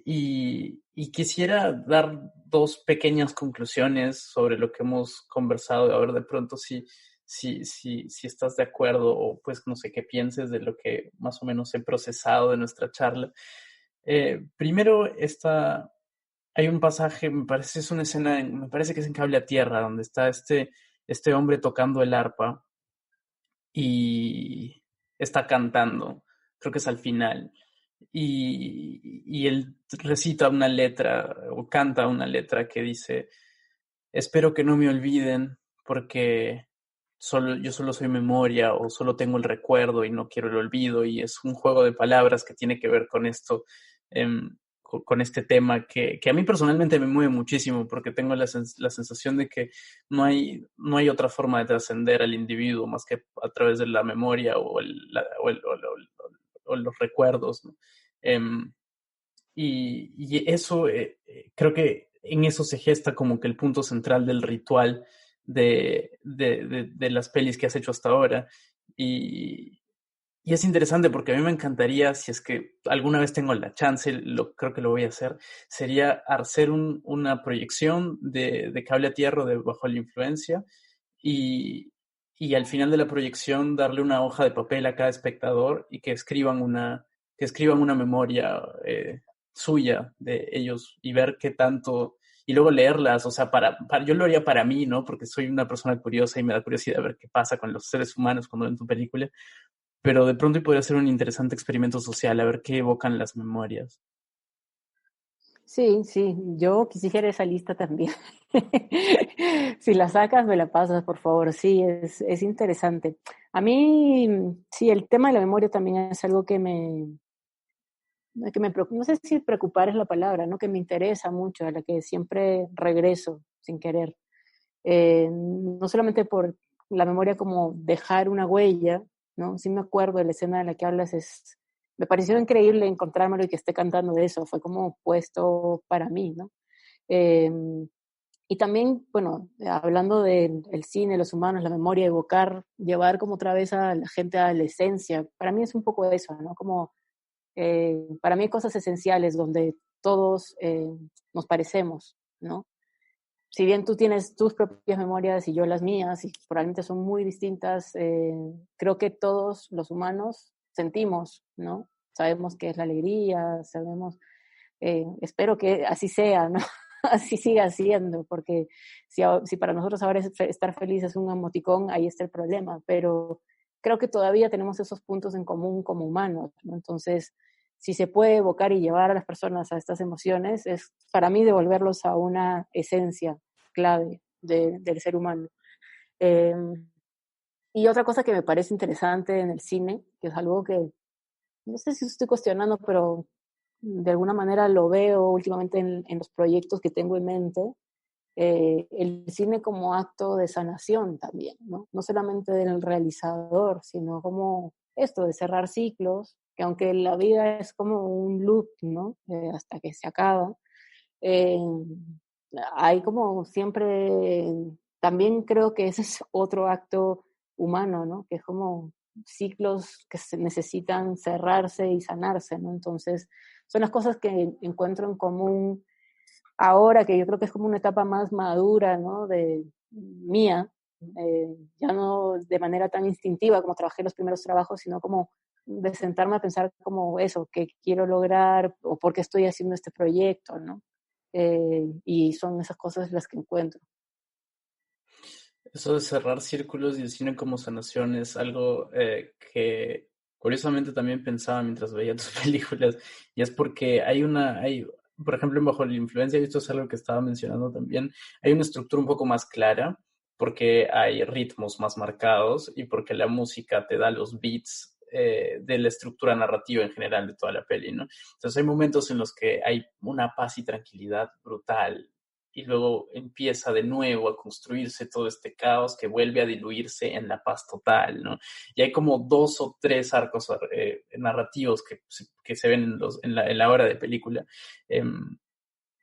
y quisiera dar 2 pequeñas conclusiones sobre lo que hemos conversado. A ver, de pronto si estás de acuerdo o pues no sé qué pienses de lo que más o menos he procesado de nuestra charla. Primero, hay un pasaje, me parece, es una escena, me parece que es en Cable a Tierra, donde está este hombre tocando el arpa y está cantando, creo que es al final. y él recita una letra o canta una letra que dice: espero que no me olviden porque yo solo soy memoria o solo tengo el recuerdo y no quiero el olvido, y es un juego de palabras que tiene que ver con esto, con este tema que a mí personalmente me mueve muchísimo porque tengo la sensación de que no hay otra forma de trascender al individuo más que a través de la memoria o los recuerdos, ¿no? Em, y eso, creo que en eso se gesta como que el punto central del ritual de las pelis que has hecho hasta ahora. Y, y es interesante porque a mí me encantaría, si es que alguna vez tengo la chance, creo que lo voy a hacer, sería hacer una proyección de Cable a Tierra de Bajo la Influencia, y, y al final de la proyección darle una hoja de papel a cada espectador y que escriban una memoria suya de ellos y ver qué tanto, y luego leerlas, o sea, yo lo haría para mí, ¿no? Porque soy una persona curiosa y me da curiosidad ver qué pasa con los seres humanos cuando ven tu película, pero de pronto podría ser un interesante experimento social, a ver qué evocan las memorias. Sí, sí, yo quisiera esa lista también. Si la sacas, me la pasas, por favor. Sí, es interesante. A mí, sí, el tema de la memoria también es algo no sé si preocupar es la palabra, ¿no? Que me interesa mucho, a la que siempre regreso sin querer. No solamente por la memoria como dejar una huella, ¿no? Sí me acuerdo de la escena de la que hablas, me pareció increíble encontrármelo y que esté cantando de eso, fue como puesto para mí, ¿no? Eh, y también, bueno, hablando del cine, los humanos, la memoria, evocar, llevar como otra vez a la gente a la esencia, para mí es un poco eso, ¿no? Como, para mí hay cosas esenciales donde todos nos parecemos, ¿no? Si bien tú tienes tus propias memorias y yo las mías, y probablemente son muy distintas, creo que todos los humanos sentimos, ¿no? Sabemos qué es la alegría, sabemos, espero que así sea, ¿no? Así siga siendo, porque si para nosotros ahora estar feliz es un emoticón, ahí está el problema, pero creo que todavía tenemos esos puntos en común como humanos, ¿no? Entonces, si se puede evocar y llevar a las personas a estas emociones, es para mí devolverlos a una esencia clave del ser humano. Eh, y otra cosa que me parece interesante en el cine, que es algo que no sé si estoy cuestionando, pero de alguna manera lo veo últimamente en los proyectos que tengo en mente, el cine como acto de sanación también, ¿no? No solamente del realizador, sino como esto de cerrar ciclos, que aunque la vida es como un loop, ¿no? Hasta que se acaba, eh, hay como siempre, también creo que ese es otro acto humano, ¿no? Que es como ciclos que se necesitan cerrarse y sanarse, ¿no? Entonces, son las cosas que encuentro en común ahora, que yo creo que es como una etapa más madura, ¿no? De mía, ya no de manera tan instintiva como trabajé los primeros trabajos, sino como de sentarme a pensar como eso, que quiero lograr o por qué estoy haciendo este proyecto, ¿no? Y son esas cosas las que encuentro. Eso de cerrar círculos y el cine como sanación es algo que curiosamente también pensaba mientras veía tus películas, y es porque por ejemplo, en Bajo la Influencia, y esto es algo que estaba mencionando también, hay una estructura un poco más clara, porque hay ritmos más marcados y porque la música te da los beats de la estructura narrativa en general de toda la peli, ¿no? Entonces hay momentos en los que hay una paz y tranquilidad brutal, y luego empieza de nuevo a construirse todo este caos que vuelve a diluirse en la paz total, ¿no? Y hay como dos o tres arcos narrativos que se ven en la hora de película. Eh,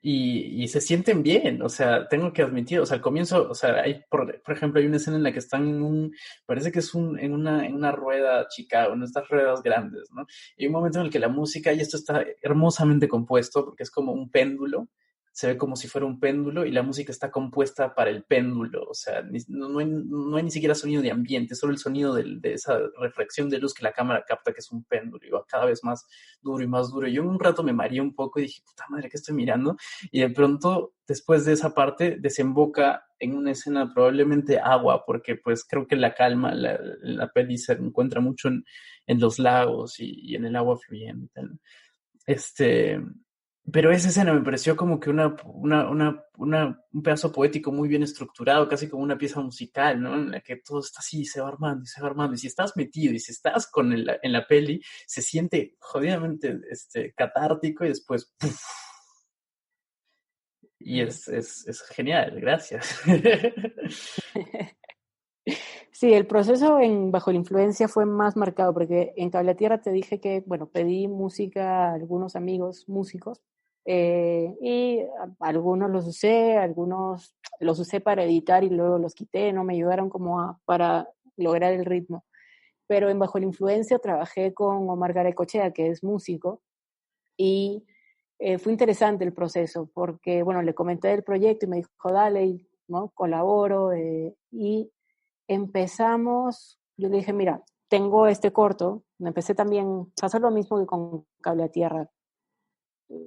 y se sienten bien, o sea, tengo que admitir, o sea, al comienzo, o sea, por ejemplo, hay una escena en la que están parece que es en una rueda chica, en estas ruedas grandes, ¿no? Y hay un momento en el que la música, y esto está hermosamente compuesto, porque es como un péndulo, se ve como si fuera un péndulo, y la música está compuesta para el péndulo, o sea, no hay ni siquiera sonido de ambiente, solo el sonido de esa reflexión de luz que la cámara capta, que es un péndulo, y va cada vez más duro y más duro. Y yo un rato me mareé un poco y dije, puta madre, ¿qué estoy mirando? Y de pronto, después de esa parte, desemboca en una escena probablemente agua, porque pues creo que la calma, la peli se encuentra mucho en los lagos y en el agua fluyendo y tal. Este, pero esa escena me pareció como que un pedazo poético muy bien estructurado, casi como una pieza musical, ¿no? En la que todo está así, se va armando y se va armando. Y si estás metido y si estás en la peli, se siente jodidamente catártico y después, ¡puf! Y es genial, gracias. Sí, el proceso en Bajo la Influencia fue más marcado porque en Cable a Tierra te dije que, bueno, pedí música a algunos amigos músicos y algunos los usé, algunos los usé para editar y luego los quité, no me ayudaron como para lograr el ritmo. Pero en Bajo la Influencia trabajé con Omar Garecochea, que es músico, y fue interesante el proceso porque, bueno, le comenté el proyecto y me dijo, dale, ¿no? Colaboro y empezamos, yo le dije, mira, tengo este corto, me empecé también, pasó lo mismo que con Cable a Tierra,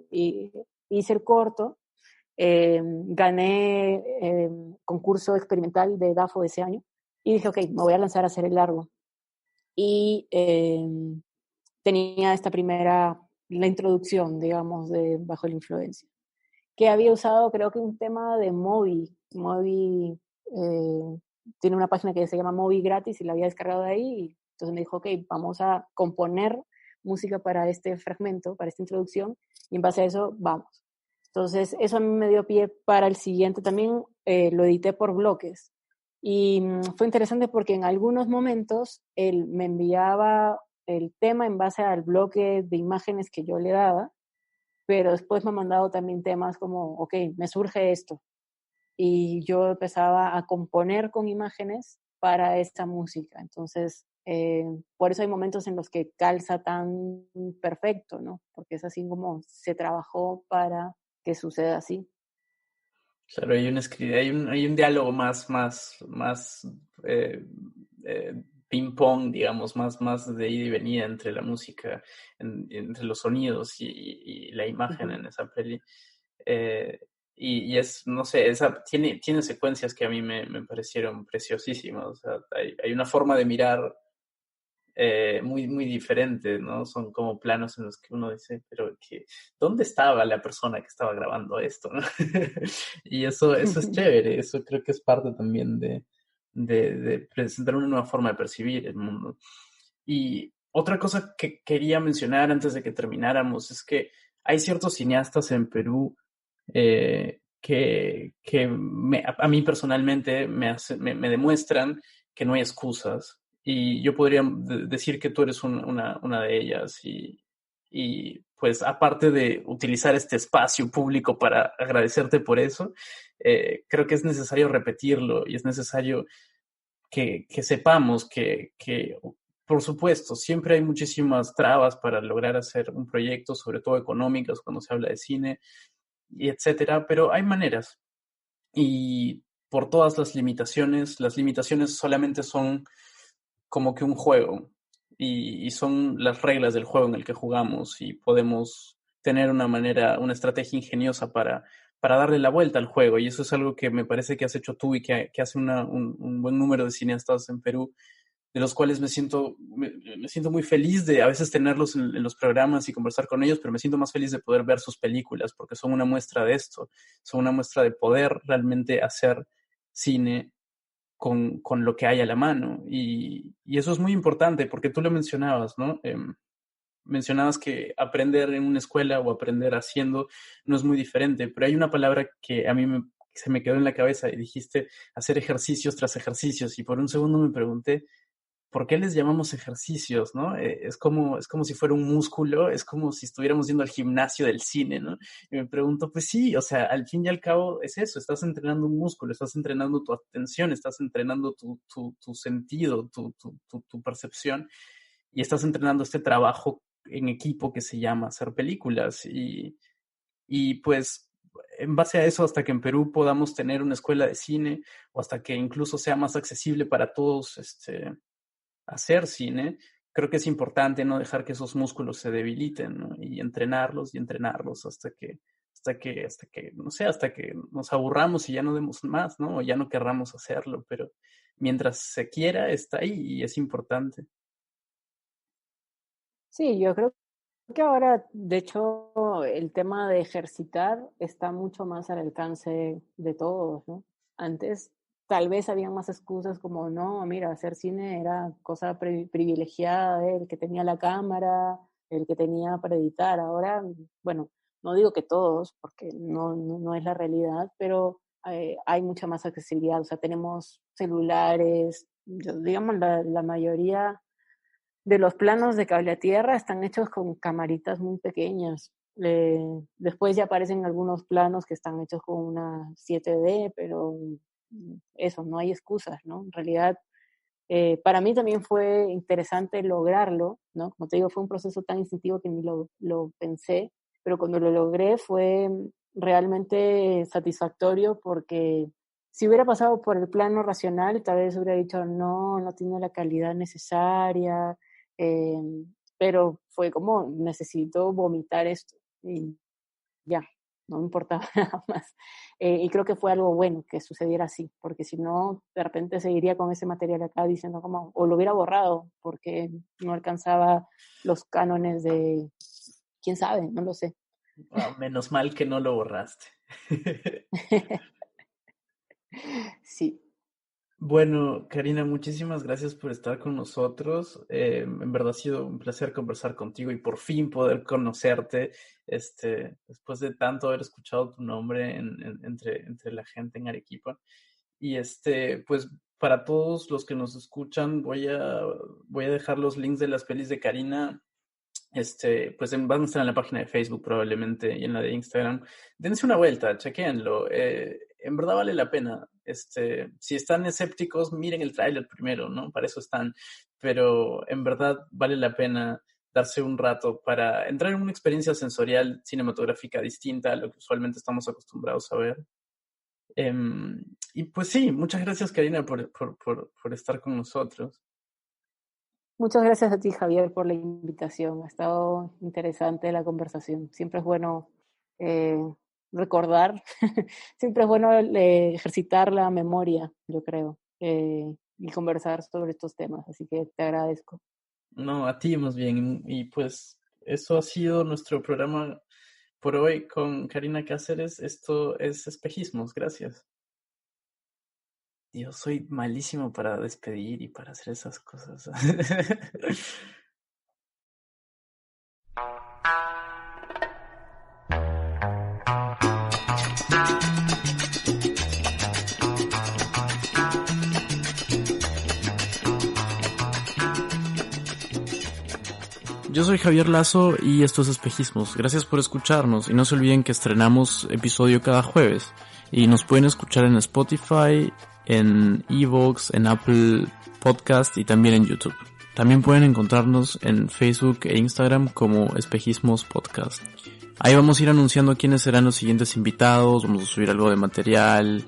y hice el corto, gané concurso experimental de DAFO de ese año, y dije, ok, me voy a lanzar a hacer el largo. Y tenía esta primera, la introducción, digamos, de Bajo la Influencia, que había usado creo que un tema de Moby. Moby tiene una página que se llama Moby gratis y la había descargado de ahí. Y entonces me dijo, ok, vamos a componer música para este fragmento, para esta introducción, y en base a eso vamos. Entonces eso a mí me dio pie para el siguiente también, lo edité por bloques. Y fue interesante porque en algunos momentos él me enviaba el tema en base al bloque de imágenes que yo le daba, pero después me ha mandado también temas como, ok, me surge esto. Y yo empezaba a componer con imágenes para esta música. Entonces, por eso hay momentos en los que calza tan perfecto, ¿no? Porque es así como se trabajó para que suceda así. Claro, hay un diálogo más eh, eh, ping-pong, digamos, más de ida y venida entre la música, entre los sonidos y la imagen Ujú. en esa peli. Eh, y es, no sé, tiene secuencias que a mí me parecieron preciosísimas. O sea, hay una forma de mirar muy diferente, ¿no? Son como planos en los que uno dice, pero que, ¿dónde estaba la persona que estaba grabando esto, ¿no? Y eso es chévere, eso creo que es parte también de presentar una nueva forma de percibir el mundo. Y otra cosa que quería mencionar antes de que termináramos es que hay ciertos cineastas en Perú a mí personalmente me demuestran que no hay excusas. Y yo podría decir que tú eres una de ellas. Y pues aparte de utilizar este espacio público para agradecerte por eso, creo que es necesario repetirlo y es necesario que sepamos que, por supuesto, siempre hay muchísimas trabas para lograr hacer un proyecto, sobre todo económicas, cuando se habla de cine, y etcétera, pero hay maneras. Y por todas las limitaciones solamente son como que un juego y son las reglas del juego en el que jugamos y podemos tener una manera, una estrategia ingeniosa para darle la vuelta al juego. Y eso es algo que me parece que has hecho tú y que hace un buen número de cineastas en Perú, de los cuales me siento muy feliz de a veces tenerlos en los programas y conversar con ellos, pero me siento más feliz de poder ver sus películas porque son una muestra de esto, son una muestra de poder realmente hacer cine con lo que hay a la mano. Y eso es muy importante porque tú lo mencionabas, ¿no? Mencionabas que aprender en una escuela o aprender haciendo no es muy diferente, pero hay una palabra que a mí se me quedó en la cabeza y dijiste hacer ejercicios tras ejercicios y por un segundo me pregunté, ¿por qué les llamamos ejercicios, no? Es como si fuera un músculo, es como si estuviéramos yendo al gimnasio del cine, ¿no? Y me pregunto, pues sí, o sea, al fin y al cabo es eso, estás entrenando un músculo, estás entrenando tu atención, estás entrenando tu sentido, tu percepción, y estás entrenando este trabajo en equipo que se llama hacer películas. Y pues en base a eso, hasta que en Perú podamos tener una escuela de cine o hasta que incluso sea más accesible para todos, hacer cine, creo que es importante no dejar que esos músculos se debiliten, ¿no? Y entrenarlos hasta que, no sé, hasta que nos aburramos y ya no demos más, ¿no? O ya no querramos hacerlo, pero mientras se quiera, está ahí y es importante. Sí, yo creo que ahora, de hecho, el tema de ejercitar está mucho más al alcance de todos, ¿no? Antes tal vez había más excusas como, no, mira, hacer cine era cosa privilegiada del que tenía la cámara, el que tenía para editar. Ahora, bueno, no digo que todos, porque no es la realidad, pero hay mucha más accesibilidad. O sea, tenemos celulares, digamos, la mayoría de los planos de cable a tierra están hechos con camaritas muy pequeñas. Después ya aparecen algunos planos que están hechos con una 7D, pero eso, no hay excusas, ¿no? En realidad, para mí también fue interesante lograrlo, ¿no? Como te digo, fue un proceso tan instintivo que ni lo pensé, pero cuando lo logré fue realmente satisfactorio porque si hubiera pasado por el plano racional, tal vez hubiera dicho, no tiene la calidad necesaria, eh, pero fue como, necesito vomitar esto y ya, no me importaba nada más. Y creo que fue algo bueno que sucediera así, porque si no, de repente seguiría con ese material acá diciendo como, o lo hubiera borrado, porque no alcanzaba los cánones de, quién sabe, no lo sé. Wow, menos mal que no lo borraste. Sí. Bueno, Karina, muchísimas gracias por estar con nosotros. En verdad ha sido un placer conversar contigo y por fin poder conocerte, después de tanto haber escuchado tu nombre entre la gente en Arequipa. Y pues para todos los que nos escuchan, voy a dejar los links de las pelis de Karina. Pues van a estar en la página de Facebook probablemente y en la de Instagram. Dense una vuelta, chequéenlo. En verdad vale la pena. Si están escépticos, miren el tráiler primero, ¿no? Para eso están. Pero en verdad vale la pena darse un rato para entrar en una experiencia sensorial cinematográfica distinta a lo que usualmente estamos acostumbrados a ver. Y pues sí, muchas gracias, Karina, por estar con nosotros. Muchas gracias a ti, Javier, por la invitación. Ha estado interesante la conversación. Siempre es bueno eh, recordar, siempre es bueno ejercitar la memoria, yo creo, y conversar sobre estos temas. Así que te agradezco. No, a ti más bien. Y pues eso ha sido nuestro programa por hoy con Karina Cáceres. Esto es Espejismos. Gracias. Yo soy malísimo para despedir y para hacer esas cosas. Yo soy Javier Lazo y esto es Espejismos. Gracias por escucharnos y no se olviden que estrenamos episodio cada jueves y nos pueden escuchar en Spotify, en Evox, en Apple Podcast y también en YouTube. También pueden encontrarnos en Facebook e Instagram como Espejismos Podcast. Ahí vamos a ir anunciando quiénes serán los siguientes invitados, vamos a subir algo de material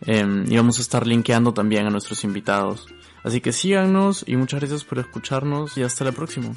y vamos a estar linkeando también a nuestros invitados. Así que síganos y muchas gracias por escucharnos y hasta la próxima.